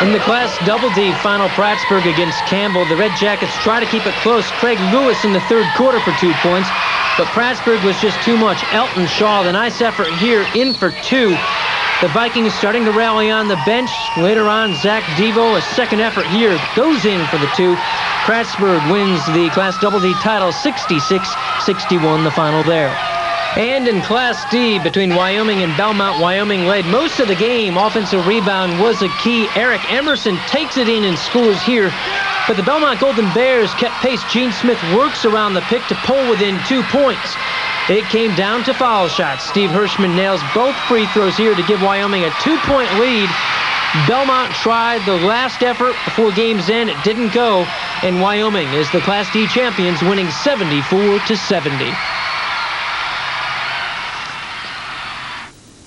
S1: In the Class Double D final, Prattsburg against Campbell. The Red Jackets try to keep it close. Craig Lewis in the 3rd quarter for 2 points, but Prattsburg was just too much. Elton Shaw, the nice effort here, in for 2. The Vikings starting to rally on the bench. Later on, Zach Devo, a second effort here, goes in for the 2. Prattsburg wins the Class Double D title 66-61, the final there. And in Class D, between Wyoming and Belmont, Wyoming led most of the game. Offensive rebound was a key. Eric Emerson takes it in and scores here. But the Belmont Golden Bears kept pace. Gene Smith works around the pick to pull within 2 points. It came down to foul shots. Steve Hirschman nails both free throws here to give Wyoming a 2-point lead. Belmont tried the last effort before game's end. It didn't go. And Wyoming is the Class D champions, winning 74-70.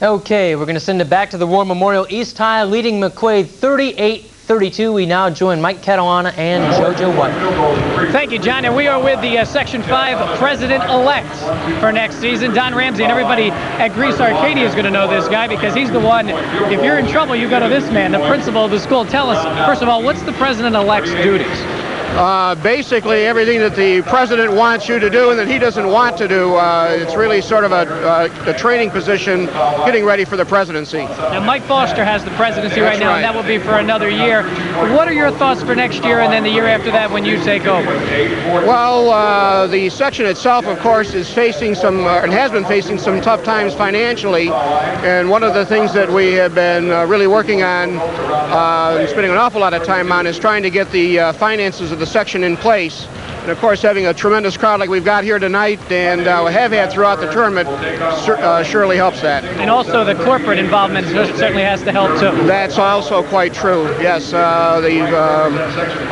S1: Okay, we're going to send it back to the War Memorial. East High leading McQuaid 38-32. We now join Mike Catalana and JoJo White.
S3: Thank you, John. And we are with the Section 5 President-elect for next season, Don Ramsey. And everybody at Greece Arcadia is going to know this guy because he's the one, if you're in trouble, you go to this man, the principal of the school. Tell us, first of all, what's the President-elect's duties?
S11: Basically everything that the president wants you to do and that he doesn't want to do. It's really sort of a training position getting ready for the presidency.
S3: Now, Mike Foster has the presidency right now, and that will be for another year. What are your thoughts for next year and then the year after that when you take over?
S11: Well, the section itself, of course, is facing some, and has been facing some tough times financially. And one of the things that we have been really working on and spending an awful lot of time on is trying to get the finances of the section in place. And of course, having a tremendous crowd like we've got here tonight and have had throughout the tournament surely helps that. And
S3: also the corporate involvement certainly has to help too.
S11: That's also quite true. Yes, the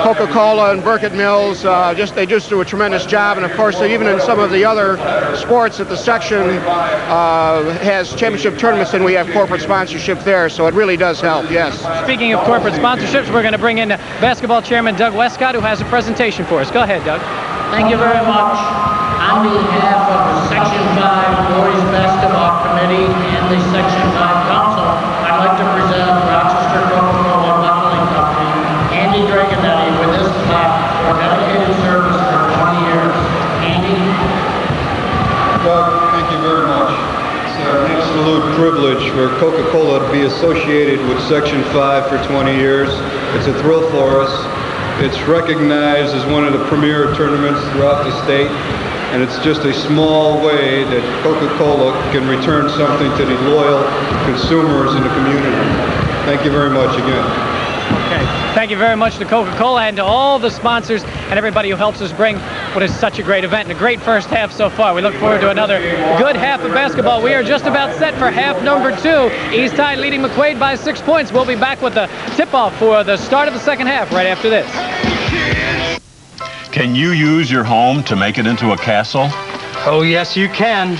S11: Coca-Cola and Burkett Mills, they just do a tremendous job. And of course, even in some of the other sports that the section has championship tournaments, and we have corporate sponsorship there. So it really does help. Yes.
S3: Speaking of corporate sponsorships, we're going to bring in basketball chairman Doug Westcott, who has a presentation for us. Go ahead, Doug.
S10: Thank you very much. On behalf of the Section 5 Boys Basketball Committee and the Section 5 Council, I'd like to present Rochester Coca-Cola Bottling Company, Andy Dragonetti, with this plaque for dedicated service for 20 years. Andy?
S14: Doug, thank you very much. It's an absolute privilege for Coca-Cola to be associated with Section 5 for 20 years. It's a thrill for us. It's recognized as one of the premier tournaments throughout the state, and it's just a small way that Coca-Cola can return something to the loyal consumers in the community. Thank you very much again.
S3: Okay. Thank you very much to Coca-Cola and to all the sponsors and everybody who helps us bring what is such a great event and a great first half so far. We look forward to another good half of basketball. We are just about set for half number 2. East High leading McQuaid by 6 points. We'll be back with the tip-off for the start of the second half right after this.
S15: Can you use your home to make it into a castle?
S16: Oh, yes, you can.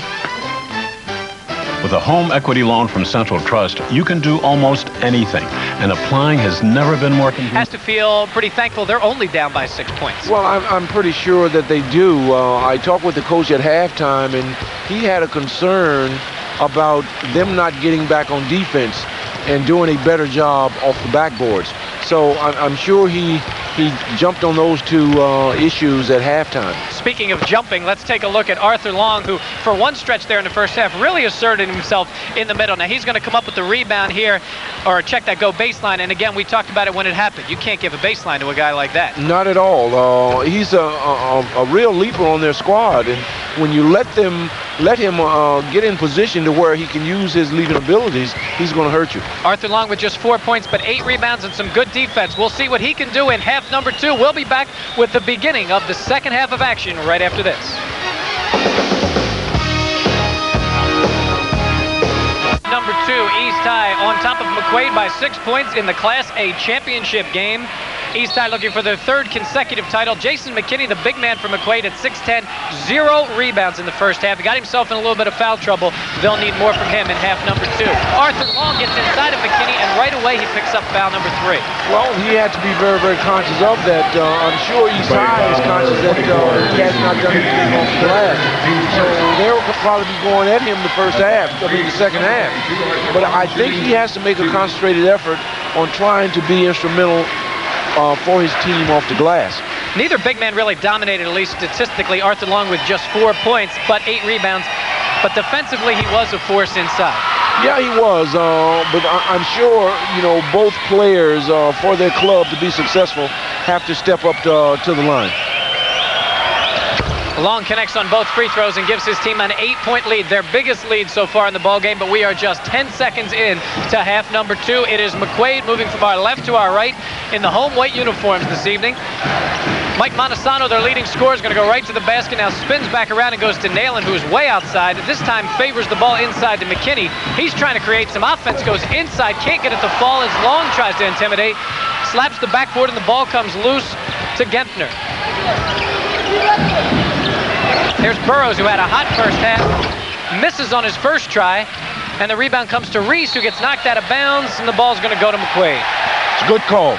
S15: With a home equity loan from Central Trust, you can do almost anything, and applying has never been more convenient.
S3: Has to feel pretty thankful they're only down by 6 points.
S4: Well, I'm pretty sure that they do. I talked with the coach at halftime, and he had a concern about them not getting back on defense and doing a better job off the backboards. So I'm sure he jumped on those two issues at halftime.
S3: Speaking of jumping, let's take a look at Arthur Long, who for one stretch there in the first half really asserted himself in the middle. Now he's going to come up with the rebound here, or check that go baseline. And again, we talked about it when it happened. You can't give a baseline to a guy like that.
S4: Not at all. He's a real leaper on their squad, and when you let him get in position to where he can use his leaping abilities, he's going to hurt you.
S3: Arthur Long with just 4 points, but 8 rebounds and some good defense. We'll see what he can do in half number 2. We'll be back with the beginning of the second half of action right after this. Number 2, East High on top of McQuaid by 6 points in the Class A championship game. East High looking for their third consecutive title. Jason McKinney, the big man from McQuaid, at 6'10", 0 rebounds in the first half. He got himself in a little bit of foul trouble. They'll need more from him in half number 2. Arthur Long gets inside of McKinney, and right away he picks up foul number 3.
S4: Well, he had to be very, very conscious of that. I'm sure East High is conscious that he has not done anything off the glass. So they'll probably be going at him the second half. But I think he has to make a concentrated effort on trying to be instrumental for his team off the glass.
S3: Neither big man really dominated, at least statistically. Arthur Long with just 4 points, but 8 rebounds. But defensively, he was a force inside.
S4: Yeah, he was, but I'm sure, you know, both players, for their club to be successful, have to step up to the line.
S3: Long connects on both free throws and gives his team an 8-point lead, their biggest lead so far in the ball game, but we are just 10 seconds in to half number 2. It is McQuaid moving from our left to our right in the home white uniforms this evening. Mike Montesano, their leading scorer, is going to go right to the basket, now spins back around and goes to Nalen, who's way outside. This time favors the ball inside to McKinney. He's trying to create some offense, goes inside, can't get it to fall as Long tries to intimidate, slaps the backboard, and the ball comes loose to Gentner. There's Burrows, who had a hot first half, misses on his first try, and the rebound comes to Reese, who gets knocked out of bounds, and the ball's going to go to McQuaid.
S4: It's a good call.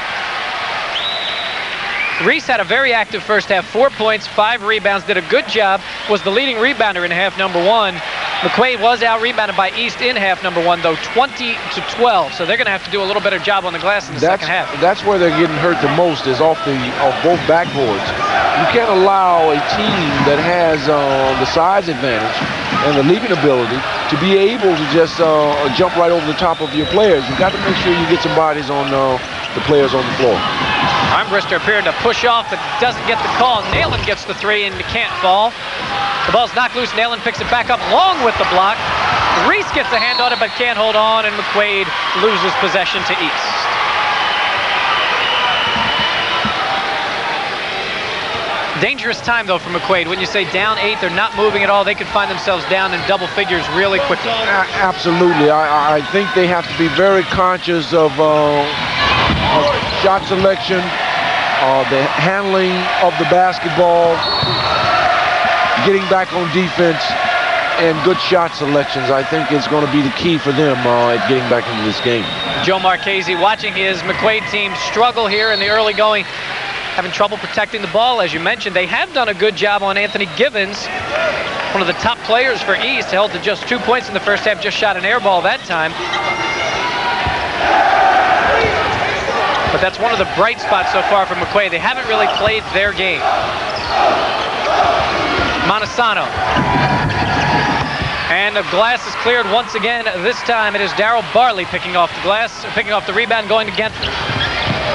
S3: Reese had a very active first half, 4 points, 5 rebounds, did a good job, was the leading rebounder in half number 1. McQuaid was out-rebounded by East in half number 1, though, 20-12, so they're going to have to do a little better job on the glass in the second half.
S4: That's where they're getting hurt the most, is off both backboards. You can't allow a team that has the size advantage and the leaping ability to be able to just jump right over the top of your players. You've got to make sure you get some bodies on the players on the floor.
S3: Armbruster appearing to push off, but doesn't get the call. Nalen gets the 3 and can't fall. The ball's knocked loose. Nalen picks it back up Long with the block. Reese gets a hand on it, but can't hold on, and McQuaid loses possession to East. Dangerous time, though, for McQuaid. When you say down 8, they're not moving at all. They could find themselves down in double figures really quickly.
S4: Absolutely. I think they have to be very conscious of shot selection, the handling of the basketball, getting back on defense, and good shot selections. I think is going to be the key for them at getting back into this game.
S3: Joe Marchese watching his McQuaid team struggle here in the early going, having trouble protecting the ball. As you mentioned, they have done a good job on Anthony Givens, one of the top players for East, held to just 2 points in the first half, just shot an air ball that time. But that's one of the bright spots so far for McQuaid. They haven't really played their game. Montesano. And the glass is cleared once again. This time it is Darryl Barley picking off the rebound, going to Gentner.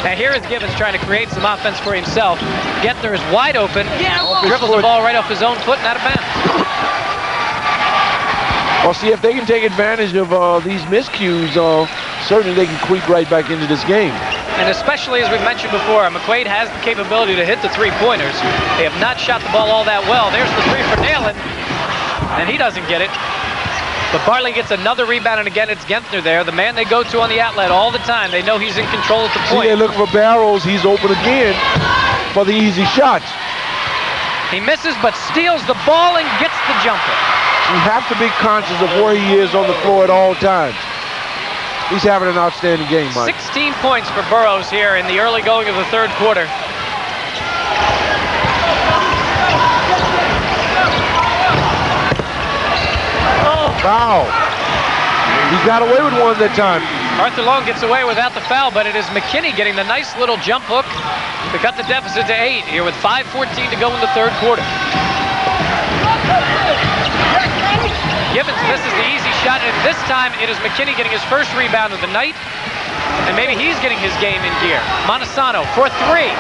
S3: Now here is Givens trying to create some offense for himself. Gentner is wide open. Dribbles the ball right off his own foot and out of bounds.
S4: Well, see, if they can take advantage of these miscues, certainly they can creep right back into this game.
S3: And especially, as we've mentioned before, McQuaid has the capability to hit the three-pointers. They have not shot the ball all that well. There's the 3 for Nalen, and he doesn't get it. But Barley gets another rebound, and again, it's Gentner there, the man they go to on the outlet all the time. They know he's in control at the point.
S4: See, they look for Barrows. He's open again for the easy shots.
S3: He misses, but steals the ball and gets the jumper.
S4: You have to be conscious of where he is on the floor at all times. He's having an outstanding game, Mike.
S3: 16 points for Burrows here in the early going of the third quarter.
S4: Foul. He got away with one that time.
S3: Arthur Long gets away without the foul, but it is McKinney getting the nice little jump hook to cut the deficit to 8 here with 5:14 to go in the third quarter. Givens misses the easy shot, and this time it is McKinney getting his first rebound of the night, and maybe he's getting his game in gear. Montesano for 3.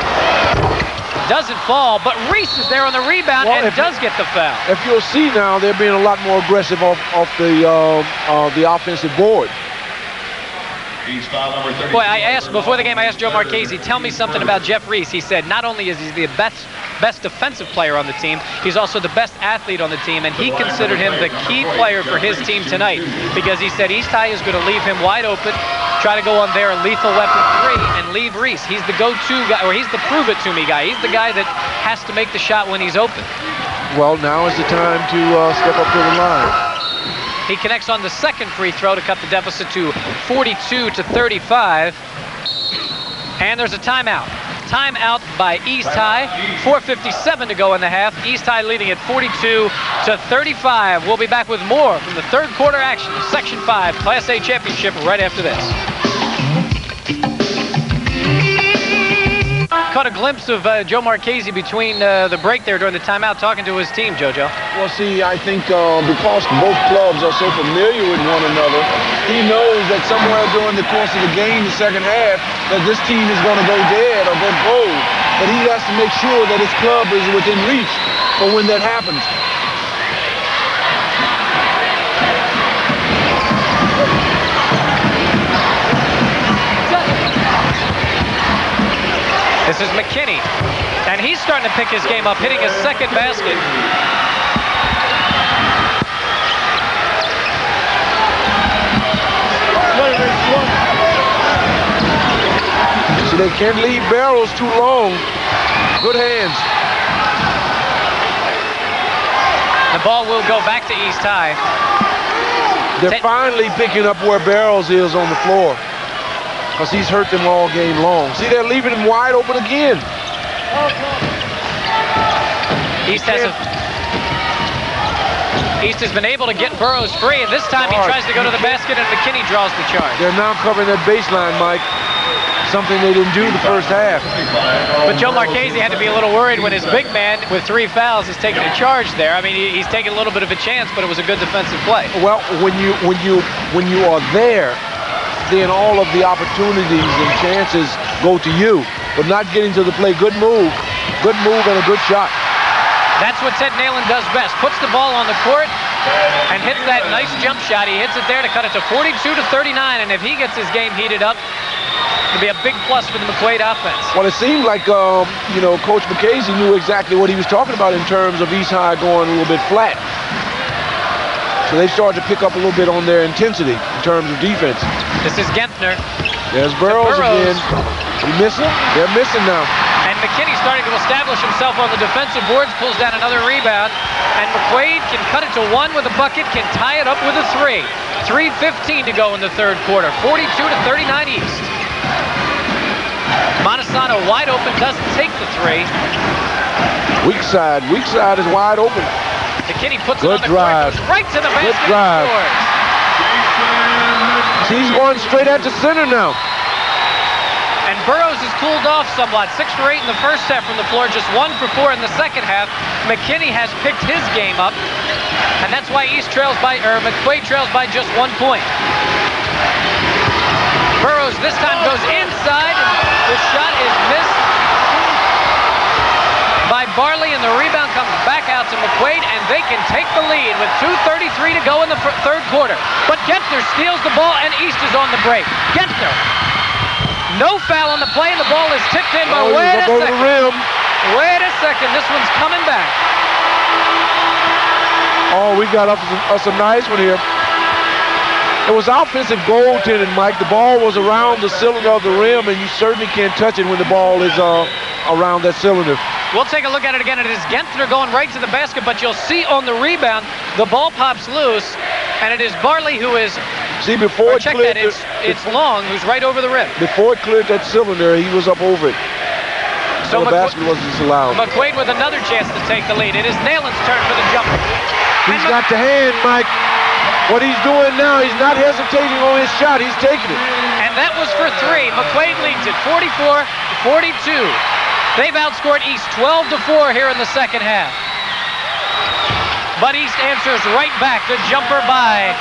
S3: Doesn't fall, but Reese is there on the rebound and does get the foul.
S4: If you'll see now, they're being a lot more aggressive off the offensive board.
S3: Boy, I asked before the game, I asked Joe Marchese, tell me something about Jeff Reese. He said not only is he the best defensive player on the team, he's also the best athlete on the team, and he considered him the key player for his team tonight because he said East High is going to leave him wide open, try to go on their lethal weapon 3 and leave Reese. He's the go-to guy, or he's the prove-it-to-me guy. He's the guy that has to make the shot when he's open.
S4: Well, now is the time to step up to the line.
S3: He connects on the second free throw to cut the deficit to 42-35. And there's a timeout. Timeout by East High. 4:57 to go in the half. East High leading at 42-35. We'll be back with more from the third quarter action. Section 5 Class A Championship right after this. caught a glimpse of Joe Marchese between the break there during the timeout talking to his team, JoJo.
S4: Well, see, I think because both clubs are so familiar with one another, he knows that somewhere during the course of the game, the second half, that this team is going to go dead or go cold. But he has to make sure that his club is within reach for when that happens.
S3: This is McKinney, and he's starting to pick his game up, hitting his second basket.
S4: See, they can't leave barrels too long. Good hands.
S3: The ball will go back to East High.
S4: They're finally picking up where Barrows is on the floor, because he's hurt them all game long. See, they're leaving him wide open again.
S3: East has been able to get Burroughs free, and this time he tries to go to the basket, and McKinney draws the charge.
S4: They're now covering that baseline, Mike. Something they didn't do the first half.
S3: But Joe Marchese had to be a little worried when his big man with 3 fouls is taking a charge there. I mean, he's taking a little bit of a chance, but it was a good defensive play.
S4: Well, when you are there, then all of the opportunities and chances go to you. But not getting to the play, good move and a good shot.
S3: That's what Ted Nalen does best. Puts the ball on the court and hits that nice jump shot. He hits it there to cut it to 42-39, and if he gets his game heated up, it'll be a big plus for the McQuaid offense.
S4: Well, it seemed like, Coach McCasey knew exactly what he was talking about in terms of East High going a little bit flat. So they started to pick up a little bit on their intensity in terms of defense.
S3: This is Gentner.
S4: There's Burroughs again. They're missing now.
S3: And McKinney starting to establish himself on the defensive boards, pulls down another rebound. And McQuaid can cut it to 1 with a bucket, can tie it up with a 3. 3:15 to go in the third quarter. 42-39 East. Montesano wide open, doesn't take the 3.
S4: Weak side is wide open.
S3: McKinney puts
S4: Good
S3: it on the
S4: drive.
S3: court, goes right to the basket.
S4: Good drive. He's going straight at the center now.
S3: And Burroughs has cooled off somewhat. 6 for 8 in the first half from the floor, just 1 for 4 in the second half. McKinney has picked his game up, and that's why McQuaid trails by just 1 point. Burroughs this time goes inside. The shot is missed by Barley, and the rebound comes back out to McQuaid, and they can take the lead with 2:33 to go in the third quarter. But Gentner steals the ball, and East is on the break. Gentner, no foul on the play, and the ball is tipped in, but wait a second. Wait a second, this one's coming back.
S4: Oh, we got us a nice one here. It was offensive goaltending, Mike. The ball was around the cylinder of the rim, and you certainly can't touch it when the ball is around that cylinder.
S3: We'll take a look at it again. It is Gentner going right to the basket, but you'll see on the rebound, the ball pops loose, and it is Barley who is...
S4: See, before it
S3: check
S4: cleared...
S3: that, it's Long who's right over the rim.
S4: Before it cleared that cylinder, he was up over it. So the basket wasn't allowed.
S3: McQuaid with another chance to take the lead. It is Nalen's turn for the jumper.
S4: He's got the hand, Mike. What he's doing now, he's not hesitating on his shot. He's taking it.
S3: And that was for 3. McQuaid leads it 44-42. They've outscored East 12-4 here in the second half. But East answers right back. The jumper by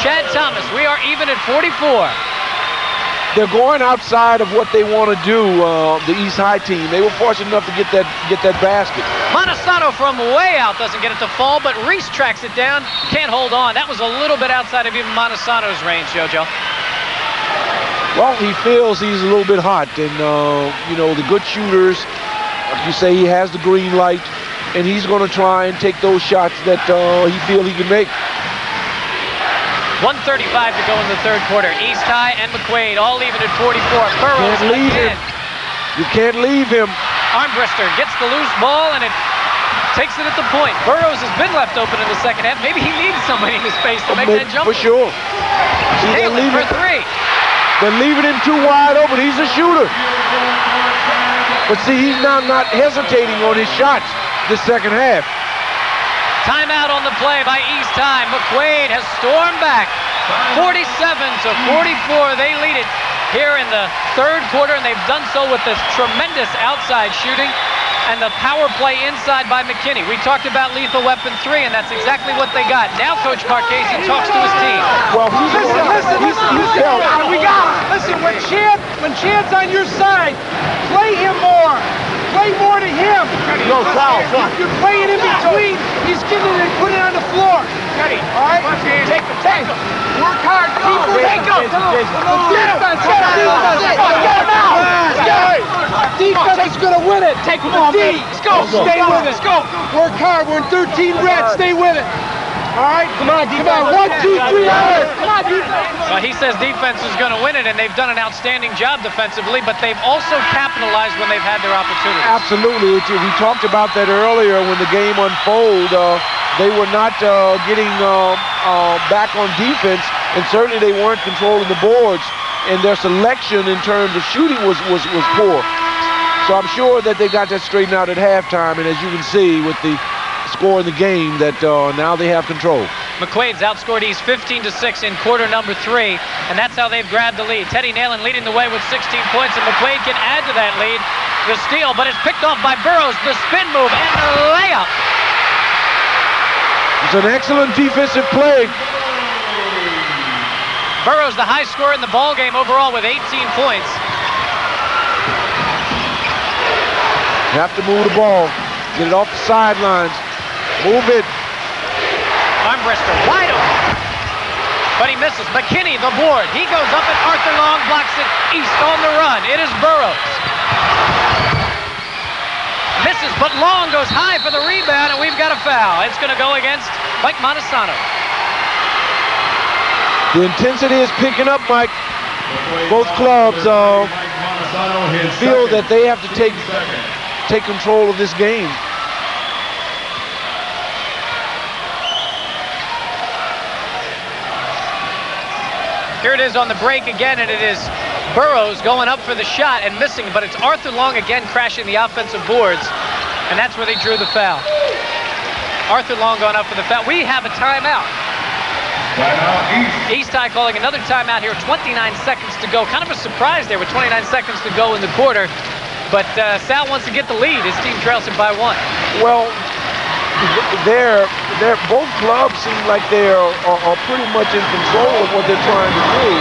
S3: Chad Thomas. We are even at 44.
S4: They're going outside of what they want to do, the East High team. They were fortunate enough to get that basket.
S3: Montesano from way out doesn't get it to fall, but Reese tracks it down. Can't hold on. That was a little bit outside of even Montesano's range, JoJo.
S4: Well, he feels he's a little bit hot, and the good shooters, like you say, he has the green light, and he's going to try and take those shots that he feels he can make.
S3: 1:35 to go in the third quarter. East High and McQuaid all even at 44. Burroughs
S4: can't leave him. You can't leave him.
S3: Armbrister gets the loose ball, and it takes it at the point. Burroughs has been left open in the second half. Maybe he needs somebody in his face to make that jump.
S4: For sure.
S3: Nalen for 3.
S4: They're leaving him too wide open. He's a shooter. But see, he's now not hesitating on his shots this second half.
S3: Timeout on the play by East High. McQuaid has stormed back. 47-44. They lead it here in the third quarter, and they've done so with this tremendous outside shooting and the power play inside by McKinney. We talked about lethal weapon 3, and that's exactly what they got. Now Coach Marchese talks to his team.
S6: Well, listen, when Chad's on your side, play him more. Play more to him.
S4: No foul.
S6: You're playing in between. He's getting it and putting it on the floor. All right? Take him. Work hard. Keep working. Defense is going to win it. Take him on, D. Let's go. Stay with it. Let's go. Work hard. We're in 13 red. Stay with it. All right? Come on, D. Come on. 1, 2, 3, hours. Come on, defense.
S3: Well, he says defense is going to win it, and they've done an outstanding job defensively, but they've also capitalized when they've had their opportunities.
S4: Absolutely. We talked about that earlier when the game unfolded. They were not getting back on defense, and certainly they weren't controlling the boards, and their selection in terms of shooting was poor. So I'm sure that they got that straightened out at halftime, and as you can see with the score in the game that now they have control.
S3: McQuaid's outscored East 15-6 in quarter number 3, and that's how they've grabbed the lead. Teddy Nalen leading the way with 16 points, and McQuaid can add to that lead. The steal, but it's picked off by Burrows. The spin move and the layup.
S4: It's an excellent defensive play.
S3: Burrows, the high scorer in the ball game overall with 18 points.
S4: You have to move the ball, get it off the sidelines, move it.
S3: Armbrister wide open, but he misses. McKinney, the board. He goes up and Arthur Long blocks it. East on the run. It is Burrows. Misses, but Long goes high for the rebound, and we've got a foul. It's going to go against Mike Montesano.
S4: The intensity is picking up, Mike. Both clubs feel that they have to take control of this game.
S3: Here it is on the break again, and it is Burrows going up for the shot and missing, but it's Arthur Long again crashing the offensive boards, and that's where they drew the foul. Arthur Long going up for the foul. We have a timeout. East High calling another timeout here, 29 seconds to go. Kind of a surprise there with 29 seconds to go in the quarter, but Sal wants to get the lead. His team trails it by 1.
S4: Well, both clubs seem like they are pretty much in control of what they're trying to do.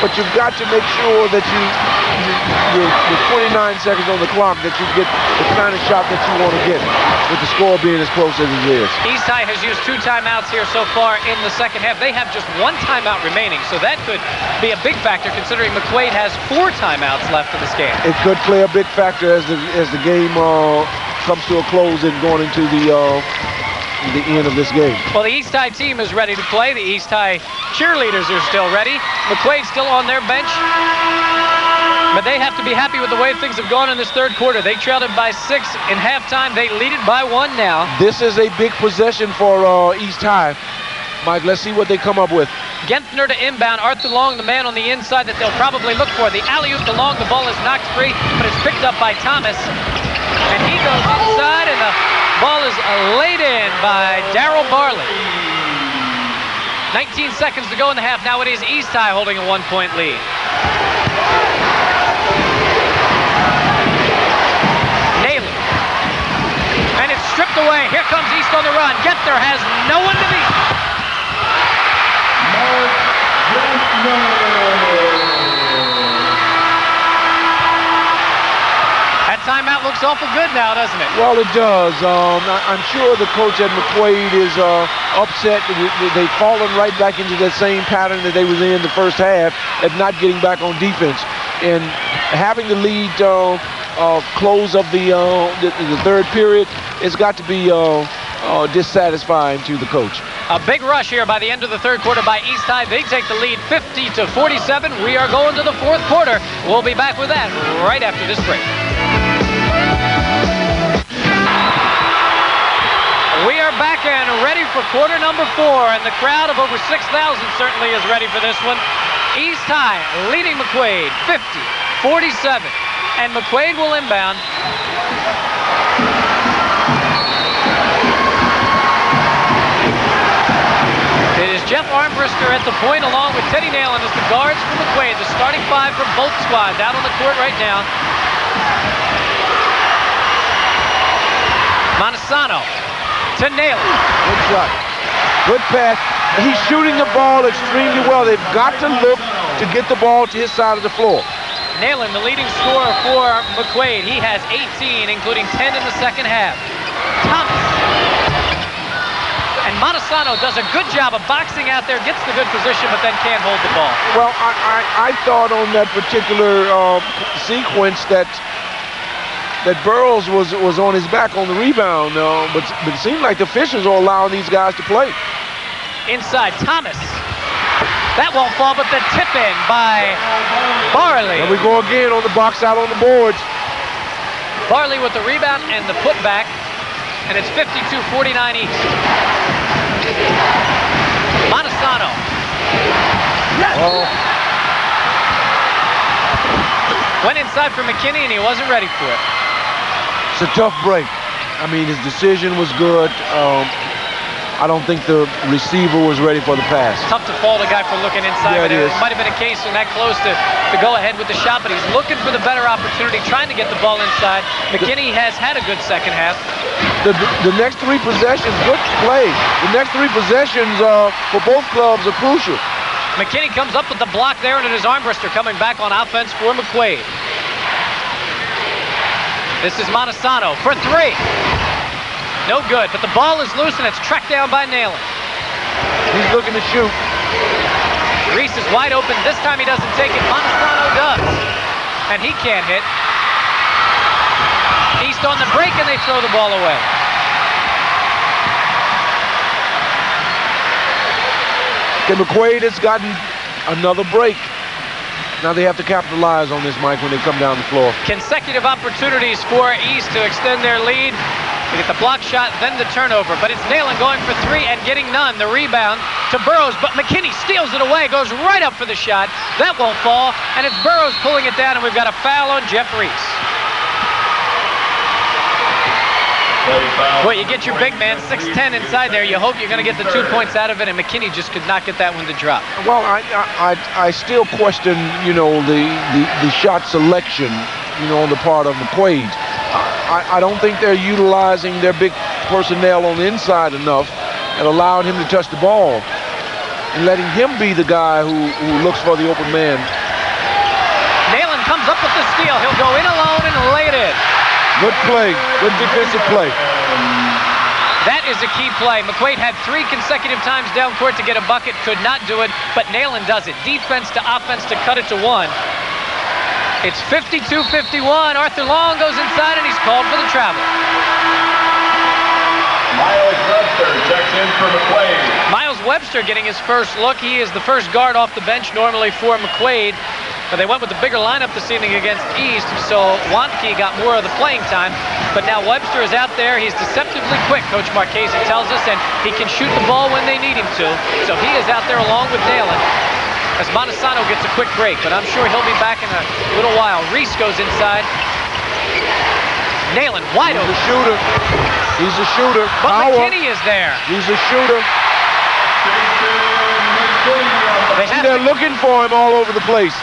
S4: But you've got to make sure that you're 29 seconds on the clock, that you get the kind of shot that you want to get, with the score being as close as it is.
S3: East High has used 2 timeouts here so far in the second half. They have just 1 timeout remaining, so that could be a big factor considering McQuaid has 4 timeouts left in this game.
S4: It could play a big factor as the game comes to a close and going into the end of this game.
S3: Well, the East High team is ready to play. The East High cheerleaders are still ready. McQuaid's still on their bench. But they have to be happy with the way things have gone in this third quarter. They trailed it by 6 in halftime. They lead it by 1 now.
S4: This is a big possession for East High. Mike, let's see what they come up with.
S3: Genthner to inbound. Arthur Long, the man on the inside that they'll probably look for. The alley-oop to Long. The ball is knocked free, but it's picked up by Thomas. And he goes inside, and the ball is laid in by Darryl Barley. 19 seconds to go in the half. Now it is East High holding a 1-point lead. Naylor. And it's stripped away. Here comes East on the run. Genthner has no one to beat. That timeout looks awful good now, doesn't it?
S4: Well, it does. I'm sure the coach at McQuaid is upset. They've fallen right back into that same pattern that they was in the first half at not getting back on defense. And having the lead close of the third period, it's got to be dissatisfying to the coach.
S3: A big rush here by the end of the third quarter by East High. They take the lead 50-47. We are going to the fourth quarter. We'll be back with that right after this break. We are back and ready for quarter number 4, and the crowd of over 6,000 certainly is ready for this one. East High leading McQuaid 50-47, and McQuaid will inbound. It is Jeff Armbruster at the point along with Teddy Nalen as the guards for McQuaid. The starting five for both squads out on the court right now. Montesano to Nalen.
S4: Good shot. Good pass. He's shooting the ball extremely well. They've got to look to get the ball to his side of the floor.
S3: Nalen, the leading scorer for McQuaid. He has 18, including 10 in the second half. Thomas. And Montesano does a good job of boxing out there, gets the good position, but then can't hold the ball.
S4: Well, I thought on that particular sequence that Burroughs was on his back on the rebound, but it seemed like the officials are allowing these guys to play.
S3: Inside, Thomas. That won't fall, but the tip in by Barley.
S4: And we go again on the box out on the boards.
S3: Barley with the rebound and the putback, and it's 52-49 East. Montesano.
S4: Yes.
S3: Went inside for McKinney, and he wasn't ready for it.
S4: It's a tough break. I mean, his decision was good. I don't think the receiver was ready for the pass.
S3: Tough to fault a guy for looking inside,
S4: yeah,
S3: but it might have been a case when that close to go ahead with the shot, but he's looking for the better opportunity, trying to get the ball inside. McKinney has had a good second half.
S4: The next three possessions, good play. The next three possessions for both clubs are crucial.
S3: McKinney comes up with the block there, and it is Armbruster coming back on offense for McQuaid. This is Montesano for three. No good, but the ball is loose, and it's tracked down by Nalen.
S4: He's looking to shoot.
S3: Reese is wide open. This time he doesn't take it. Montesano does. And he can't hit. East on the break, and they throw the ball away.
S4: Okay, McQuaid has gotten another break. Now they have to capitalize on this, Mike, when they come down the floor.
S3: Consecutive opportunities for East to extend their lead. They get the block shot, then the turnover. But it's Nalen going for three and getting none. The rebound to Burroughs, but McKinney steals it away, goes right up for the shot. That won't fall, and it's Burroughs pulling it down, and we've got a foul on Jeff Reese. Well, you get your big man, 6'10", inside there. You hope you're going to get the 2 points out of it, and McKinney just could not get that one to drop.
S4: Well, I still question, the shot selection, on the part of McQuaid. I don't think they're utilizing their big personnel on the inside enough and allowing him to touch the ball and letting him be the guy who looks for the open man.
S3: Nalen comes up with the steal. He'll go in alone and lay it in.
S4: Good play. Good defensive play.
S3: That is a key play. McQuaid had 3 consecutive times down court to get a bucket. Could not do it, but Nalen does it. Defense to offense to cut it to 1. It's 52-51. Arthur Long goes inside, and he's called for the travel.
S8: Miles Webster checks in for McQuaid.
S3: Miles Webster getting his first look. He is the first guard off the bench normally for McQuaid. But they went with the bigger lineup this evening against East, so Wantke got more of the playing time. But now Webster is out there. He's deceptively quick, Coach Marchese tells us, and he can shoot the ball when they need him to. So he is out there along with Nalen as Montesano gets a quick break, but I'm sure he'll be back in a little while. Reese goes inside. Nalen wide open.
S4: He's a shooter. He's a shooter.
S3: But McKinney is there.
S4: He's a shooter. They're looking for him all over the place.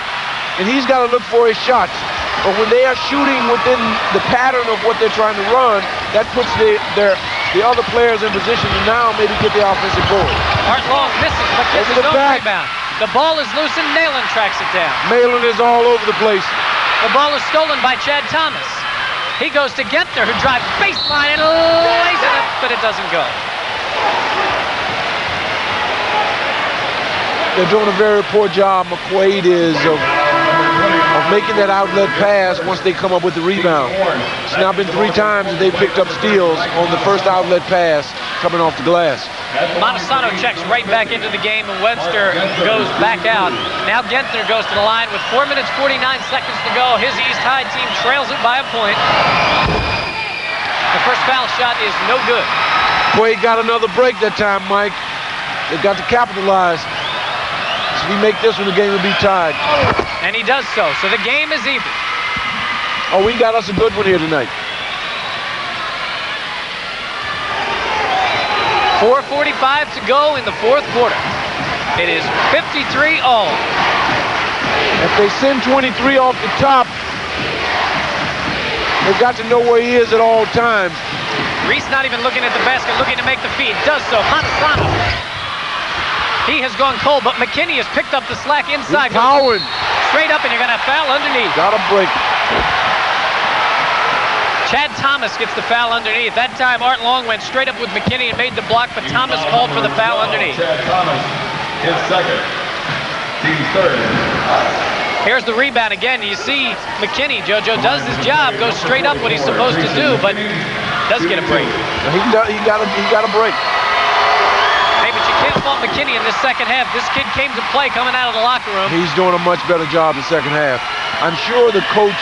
S4: And he's got to look for his shots. But when they are shooting within the pattern of what they're trying to run, that puts the other players in position to now maybe get the offensive board.
S3: Art Long misses, but gets his own rebound. The ball is loose, and Nalen tracks it down.
S4: Nalen is all over the place.
S3: The ball is stolen by Chad Thomas. He goes to Gentner, who drives baseline and lays it up, but it doesn't go.
S4: They're doing a very poor job. McQuaid is of making that outlet pass once they come up with the rebound. It's now been 3 times that they picked up steals on the first outlet pass coming off the glass.
S3: Montesano checks right back into the game, and Webster goes back out. Now Gentner goes to the line with 4 minutes, 49 seconds to go. His East High team trails it by a point. The first foul shot is no good.
S4: McQuaid got another break that time, Mike. They've got to capitalize. If he make this one, the game will be tied.
S3: And he does so. So the game is even.
S4: Oh, we got us a good one here tonight.
S3: 4:45 to go in the fourth quarter. It is 53-all.
S4: If they send 23 off the top, they've got to know where he is at all times.
S3: Reese not even looking at the basket, looking to make the feed. Does so. Monsanto. He has gone cold, but McKinney has picked up the slack inside.
S4: Powering.
S3: Straight up, and you're going to have foul underneath.
S4: Got a break.
S3: Chad Thomas gets the foul underneath. That time, Art Long went straight up with McKinney and made the block, but Thomas called for the foul underneath.
S8: Chad Thomas, his second. Team third.
S3: Here's the rebound again. You see McKinney, JoJo, does his job, goes straight up what he's supposed to do, but does get a break.
S4: He got a break.
S3: Hey, but you can't fault McKinney in this second half. This kid came to play coming out of the locker room.
S4: He's doing a much better job in the second half. I'm sure the coach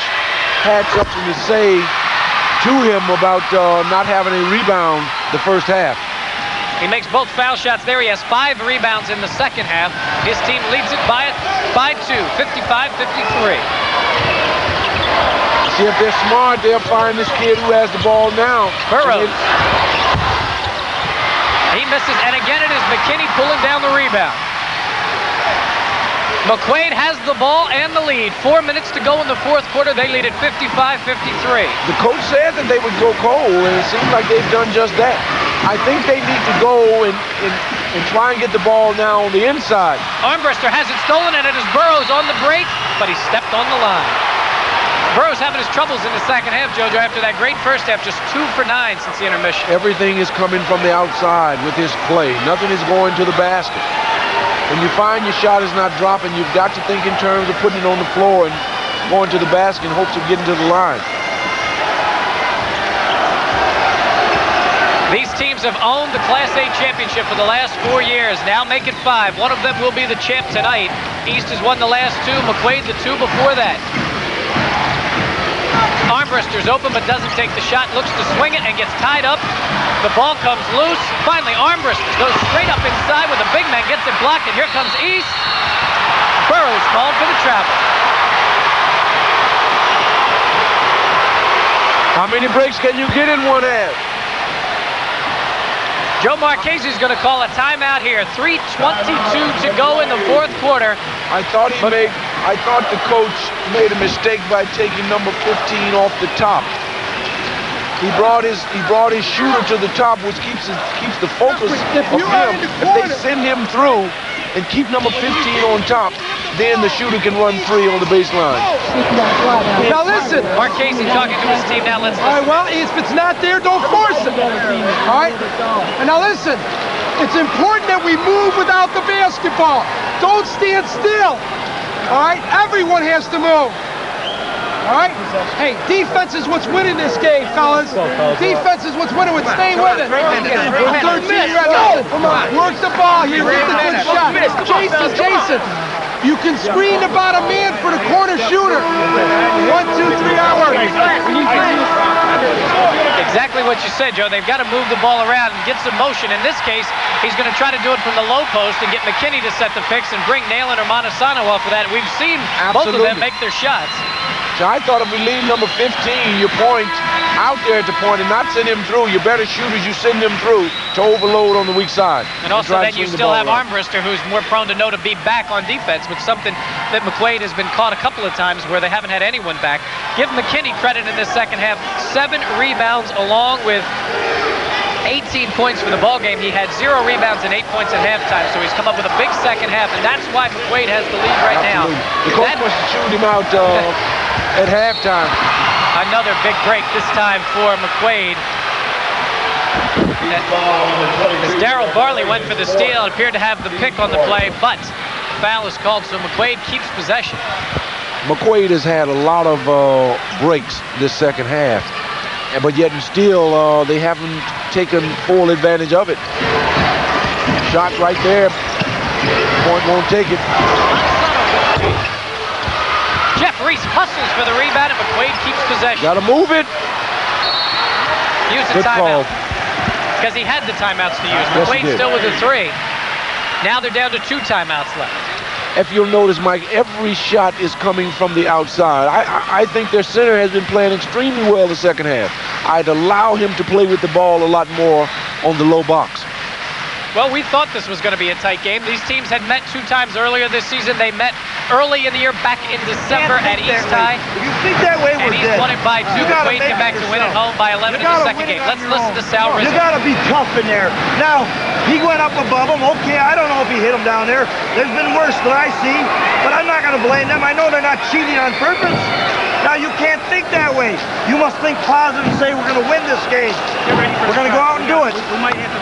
S4: had something to say to him about not having a rebound the first half.
S3: He makes both foul shots there. He has 5 rebounds in the second half. His team leads it by 2, 55-53.
S4: See, if they're smart, they'll find this kid who has the ball now.
S3: Burrows. He misses, and again it is McKinney pulling down the rebound. McQuaid has the ball and the lead. 4 minutes to go in the fourth quarter. They lead at 55-53.
S4: The coach said that they would go cold, and it seems like they've done just that. I think they need to go and try and get the ball now on the inside.
S3: Armbruster has it stolen, and it is Burrows on the break, but he stepped on the line. Burrows having his troubles in the second half, JoJo, after that great first half, just 2 for 9 since the intermission.
S4: Everything is coming from the outside with his play. Nothing is going to the basket. When you find your shot is not dropping, you've got to think in terms of putting it on the floor and going to the basket in hopes of getting to the line.
S3: These teams have owned the Class A championship for the last 4 years. Now make it 5. One of them will be the champ tonight. East has won the last 2. McQuaid the 2 before that. Armbruster's open but doesn't take the shot. Looks to swing it and gets tied up. The ball comes loose. Finally, Armbruster goes straight up inside with a big man. Gets it blocked, and here comes East. Burrows called for the travel.
S4: How many breaks can you get in one half?
S3: Joe Marchese is going to call a timeout here. 3:22 to go in the fourth quarter.
S4: I thought the coach made a mistake by taking number 15 off the top. He brought his shooter to the top, which keeps the focus of him. If they send him through and keep number 15 on top, then the shooter can run free on the baseline.
S6: Now listen.
S3: Marchese talking to his team now. Let's listen.
S6: All right, well, if it's not there, don't force it. All right? And now listen. It's important that we move without the basketball. Don't stand still. All right? Everyone has to move. All right? Hey, defense is what's winning this game, fellas. Defense is what's winning. Stay with it. 13 red. No, come on. Work the ball here. Get the good shot. Jason. You can screen about a man for the corner shooter. 1, 2, 3 hours.
S3: Exactly what you said, Joe. They've got to move the ball around and get some motion. In this case, he's going to try to do it from the low post and get McKinney to set the picks and bring Nalen or Montesano off of that. We've seen both of them make their shots.
S4: So I thought if we leave number 15, your point out there at the point and not send him through, your better shooters, you send them through to overload on the weak side.
S3: And also then you still have Armbruster, who's more prone to know to be back on defense, which is something that McQuaid has been caught a couple of times where they haven't had anyone back. Give McKinney credit in this second half. 7 rebounds along with 18 points for the ball game. He had 0 rebounds and 8 points at halftime, so he's come up with a big second half, and that's why McQuaid has the lead right now.
S4: The coach must have chewed him out at halftime.
S3: Another big break this time for McQuaid. As Darryl Barley went for the steal, it appeared to have the pick on the play, but foul is called, so McQuaid keeps possession.
S4: McQuaid has had a lot of breaks this second half, but yet and still they haven't taken full advantage of it. Shot right there. Point won't take it.
S3: Jeff Reese hustles for the rebound, and McQuaid keeps possession.
S4: Got to move it.
S3: Use the timeout. Because he had the timeouts to use. McQuaid still with a 3. Now they're down to 2 timeouts left.
S4: If you'll notice, Mike, every shot is coming from the outside. I think their center has been playing extremely well the second half. I'd allow him to play with the ball a lot more on the low box.
S3: Well, we thought this was going to be a tight game. These teams had met 2 times earlier this season. They met early in the year back in December at East High.
S17: If you think that way, we're
S3: and
S17: dead.
S3: East won it by 2. McQuaid came back to win at home by 11 in the second game. Let's listen to Sal Rizzo.
S17: You got to be tough in there. Now, he went up above him. Okay, I don't know if he hit him down there. There's been worse than I see, but I'm not going to blame them. I know they're not cheating on purpose. Now, you can't think that way. You must think positive and say, we're going to win this game. We're going to go out and do it.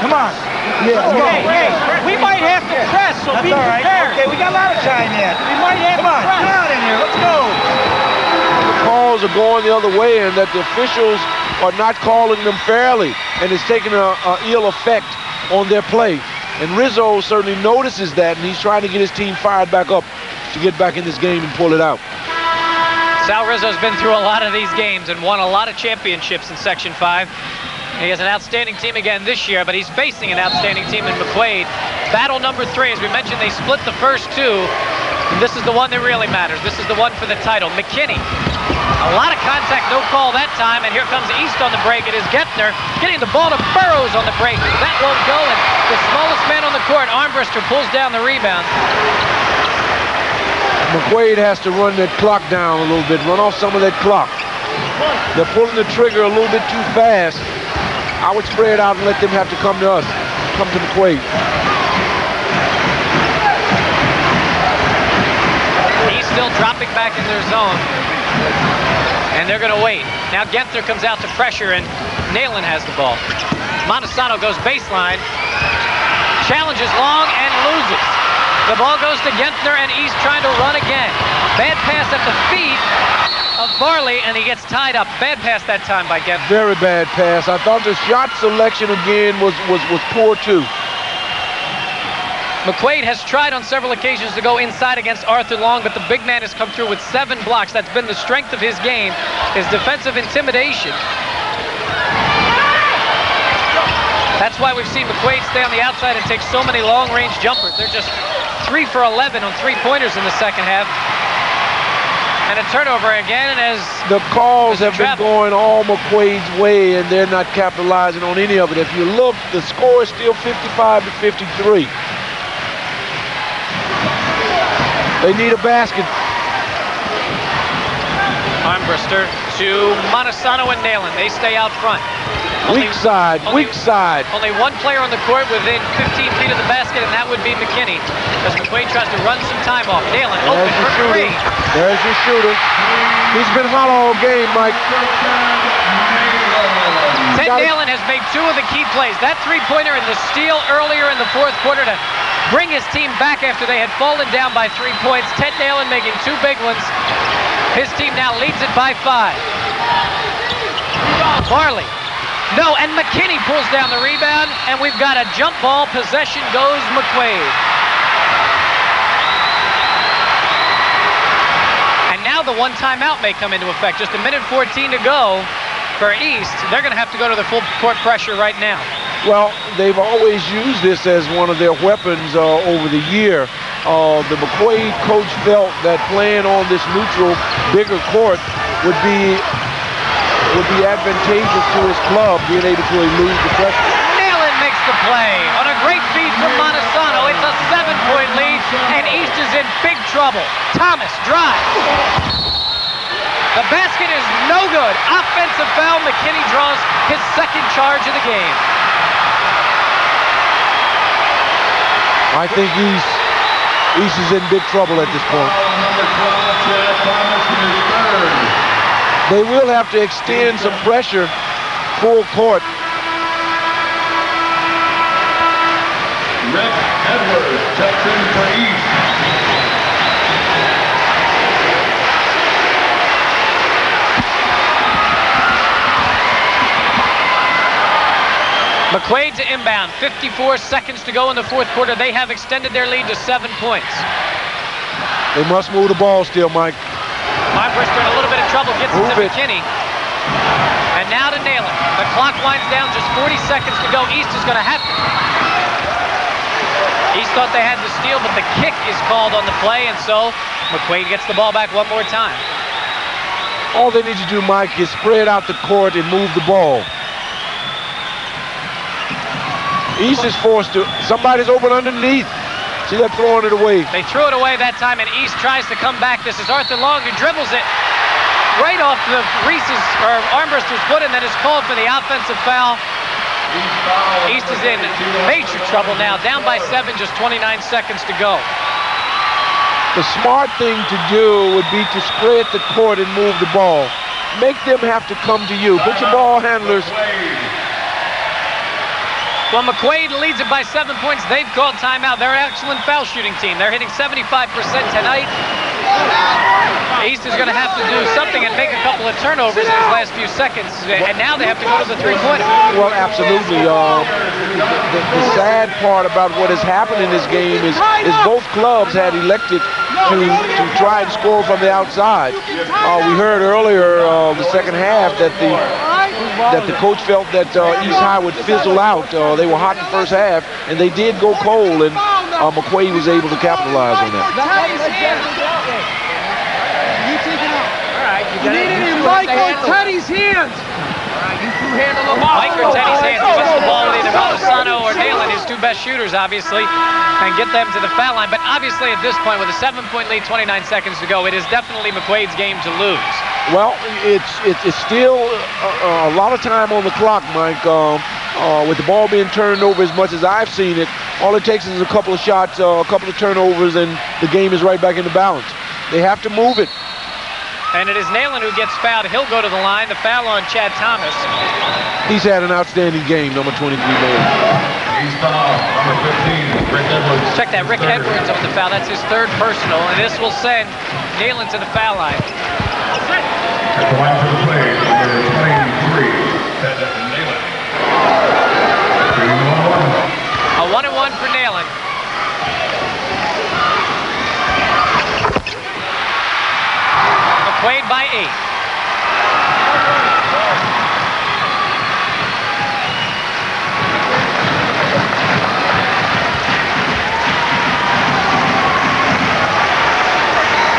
S17: Come on. Yeah,
S16: hey, we might have to press, so
S17: That's
S16: be
S17: all right.
S16: prepared.
S17: Okay, we got a lot of time yet.
S16: We might have
S17: Come
S16: to
S17: on,
S16: press.
S17: get out in here. Let's go.
S4: The calls are going the other way, and that the officials are not calling them fairly, and it's taking a ill effect on their play. And Rizzo certainly notices that, and he's trying to get his team fired back up to get back in this game and pull it out.
S3: Sal Rizzo's been through a lot of these games and won a lot of championships in Section 5. He has an outstanding team again this year, but he's facing an outstanding team in McQuaid. Battle number 3, as we mentioned, they split the first 2. And this is the one that really matters. This is the one for the title. McKinney, a lot of contact, no call that time, and here comes East on the break. It is Gentner getting the ball to Burrows on the break. That won't go, and the smallest man on the court, Armbruster, pulls down the rebound.
S4: McQuaid has to run that clock down a little bit, run off some of that clock. They're pulling the trigger a little bit too fast. I would spread out and let them have to come to us, come to McQuaid.
S3: He's still dropping back in their zone, and they're going to wait. Now Gentner comes out to pressure, and Nalen has the ball. Montesano goes baseline, challenges long, and loses. The ball goes to Gentner, and East trying to run again. Bad pass at the feet of Varley, and he gets tied up. Bad pass that time by Gentner.
S4: Very bad pass. I thought the shot selection again was poor too.
S3: McQuaid has tried on several occasions to go inside against Arthur Long, but the big man has come through with 7 blocks. That's been the strength of his game, his defensive intimidation. That's why we've seen McQuaid stay on the outside and take so many long-range jumpers. They're just 3 for 11 on 3-pointers in the second half. And a turnover again as
S4: the calls have been going all McQuaid's way, and they're not capitalizing on any of it. If you look, the score is still 55-53. They need a basket.
S3: Armbruster to Montesano and Nalen. They stay out front.
S4: Weak side.
S3: Only one player on the court within 15 feet of the basket, and that would be McKinney, as McQuaid tries to run some time off. Nalen open for 3.
S4: There's your shooter. He's been hot all game, Mike.
S3: Ted Nalen has made 2 of the key plays. That 3-pointer and the steal earlier in the 4th quarter to bring his team back after they had fallen down by 3 points. Ted Nalen making 2 big ones. His team now leads it by 5. Varley. No, and McKinney pulls down the rebound, and we've got a jump ball. Possession goes McQuaid. And now the 1 timeout may come into effect. Just 1:14 to go for East. They're going to have to go to the full court pressure right now.
S4: Well, they've always used this as one of their weapons over the year. The McQuaid coach felt that playing on this neutral, bigger court would be advantageous to his club, being able to elude the pressure.
S3: Nalen makes the play on a great feed from Montesano. It's a 7-point lead, and East is in big trouble. Thomas drives. The basket is no good. Offensive foul. McKinney draws his 2nd charge of the game.
S4: I think East is in big trouble at this point. They will have to extend some pressure full court.
S8: Rick Edwards checks in for East.
S3: McQuaid to inbound. 54 seconds to go in the 4th quarter. They have extended their lead to 7 points.
S4: They must move the ball still, Mike.
S3: Armbruster in a little bit of trouble. Gets it to McKinney. And now to Nalen. The clock winds down. Just 40 seconds to go. East is going to have to. East thought they had the steal, but the kick is called on the play, and so McQuaid gets the ball back one more time.
S4: All they need to do, Mike, is spread out the court and move the ball. East is forced to. Somebody's open underneath. See that throwing it away.
S3: They threw it away that time, and East tries to come back. This is Arthur Long who dribbles it right off the Reese's or Armbruster's foot, and then is called for the offensive foul. East is in major trouble now, down by 7, just 29 seconds to go.
S4: The smart thing to do would be to spread the court and move the ball. Make them have to come to you. Put your ball handlers.
S3: Well, McQuaid leads it by 7 points. They've called timeout. They're an excellent foul shooting team. They're hitting 75% tonight. East is going to have to do something and make a couple of turnovers in his last few seconds. And now they have to go to the three-pointer.
S4: Well, absolutely. The sad part about what has happened in this game is both clubs had elected to try and score from the outside. We heard earlier the second half that the coach felt that East High would fizzle out. They were hot in the first half, and they did go cold, and McQuaid was able to capitalize on that.
S16: You need it in Mike or Teddy's hands.
S3: Mike or Teddy's hands. He puts the ball with either Montesano or Nalen, his two best shooters, obviously, and get them to the foul line. But obviously, at this point, with a 7-point lead, 29 seconds to go, it is definitely McQuaid's game to lose.
S4: Well, it's still a lot of time on the clock, Mike. With the ball being turned over as much as I've seen it, all it takes is a couple of shots, a couple of turnovers, and the game is right back into balance. They have to move it.
S3: And it is Nalen who gets fouled. He'll go to the line. The foul on Chad Thomas.
S4: He's had an outstanding game, number 23 man.
S8: He's fouled, number 15, Rick Edwards.
S3: Check that, Rick Edwards on the foul. That's his third personal, and this will send Nalen to the foul line.
S8: At the line for the play, number 23, Nalen.
S3: 1-1. A 1-1 for Nalen. McQuaid by 8.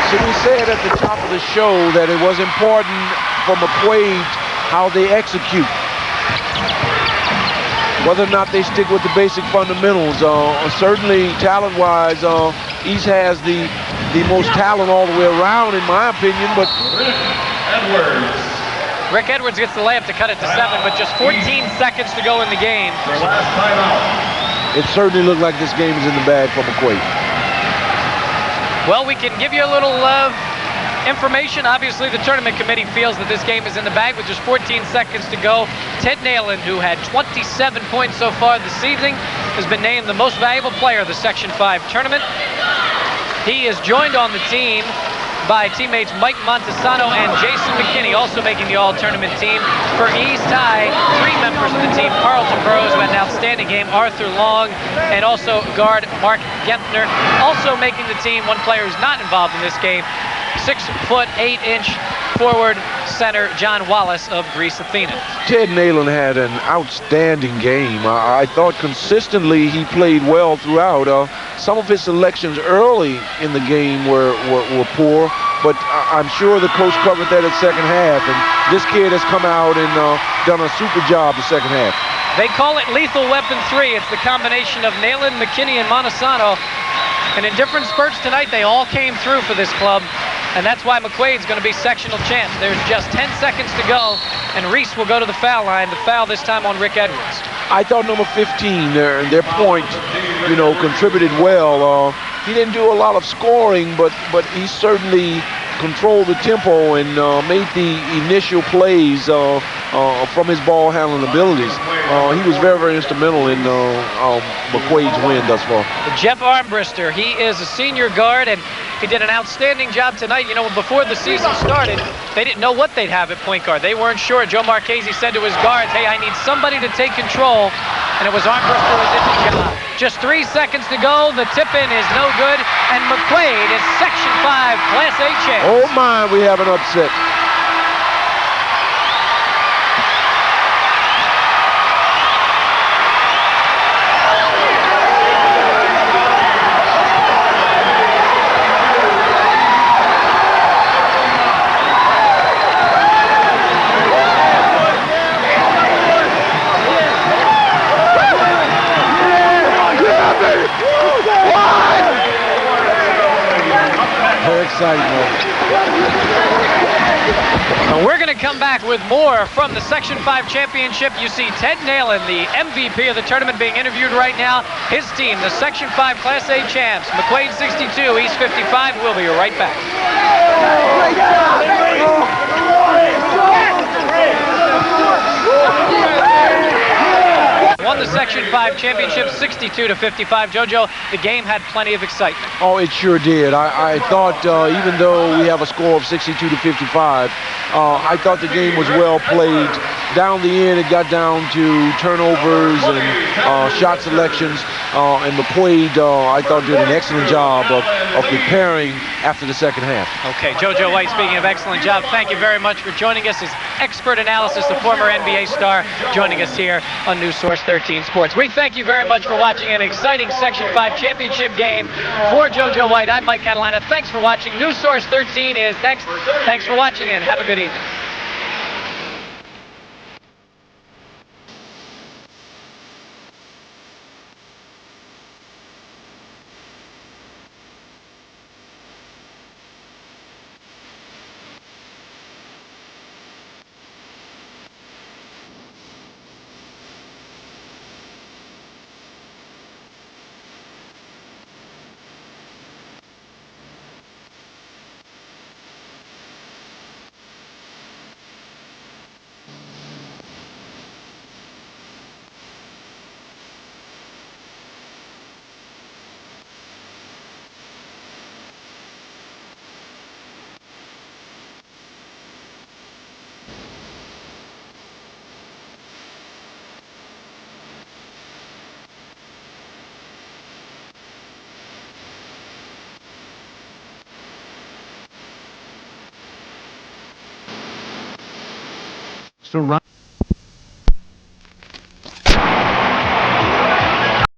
S4: So we said at the top of the show that it was important for McQuaid how they execute. Whether or not they stick with the basic fundamentals. Certainly, talent-wise, East has the most talent all the way around, in my opinion, but...
S3: Rick Edwards gets the layup to cut it to 7, but just 14 seconds to go in the game.
S4: It certainly looked like this game is in the bag for McQuaid.
S3: Well, we can give you a little information. Obviously, the tournament committee feels that this game is in the bag with just 14 seconds to go. Ted Nalen, who had 27 points so far this evening, has been named the most valuable player of the Section 5 tournament. He is joined on the team by teammates Mike Montesano and Jason McKinney, also making the all-tournament team. For East High, 3 members of the team: Carlton Burrows, who had an outstanding game, Arthur Long, and also guard Mark Gempner. Also making the team, one player who's not involved in this game, 6'8" forward center John Wallace of Greece Athena.
S4: Ted Nalen had an outstanding game. I thought consistently he played well throughout. Some of his selections early in the game were poor, but I'm sure the coach covered that at second half, and this kid has come out and done a super job the second half.
S3: They call it Lethal Weapon 3. It's the combination of Nalen, McKinney, and Montesano. And in different spurts tonight, they all came through for this club. And that's why McQuaid's going to be sectional champ. There's just 10 seconds to go, and Reese will go to the foul line. The foul this time on Rick Edwards.
S4: I thought number 15, their point, contributed well. He didn't do a lot of scoring, but he certainly controlled the tempo and made the initial plays from his ball handling abilities. He was very, very instrumental in McQuaid's win thus far.
S3: Jeff Armbruster, he is a senior guard, and he did an outstanding job tonight. Before the season started, they didn't know what they'd have at point guard. They weren't sure. Joe Marchese said to his guards, hey, I need somebody to take control, and it was Armbruster who did the job. Just 3 seconds to go. The tip-in is no good, and McQuaid is Section 5 Class A champ.
S4: Oh my, we have an upset. exciting, man.
S3: And we're going to come back with more from the Section 5 championship. You see Ted Nalen, the MVP of the tournament, being interviewed right now. His team, the Section 5 Class A champs, McQuaid 62, East 55. We'll be right back. Won the Section 5 championship 62-55. JoJo, the game had plenty of excitement.
S4: Oh, it sure did. I thought even though we have a score of 62-55, I thought the game was well played. Down the end, it got down to turnovers and shot selections. And McQuaid, I thought, did an excellent job of preparing after the second half.
S3: Okay, JoJo White, speaking of excellent job, thank you very much for joining us. His expert analysis, the former NBA star, joining us here on News Source 13 Sports. We thank you very much for watching an exciting Section 5 championship game. For JoJo White, I'm Mike Catalana. Thanks for watching. News Source 13 is next. Thanks for watching and have a good evening.
S15: So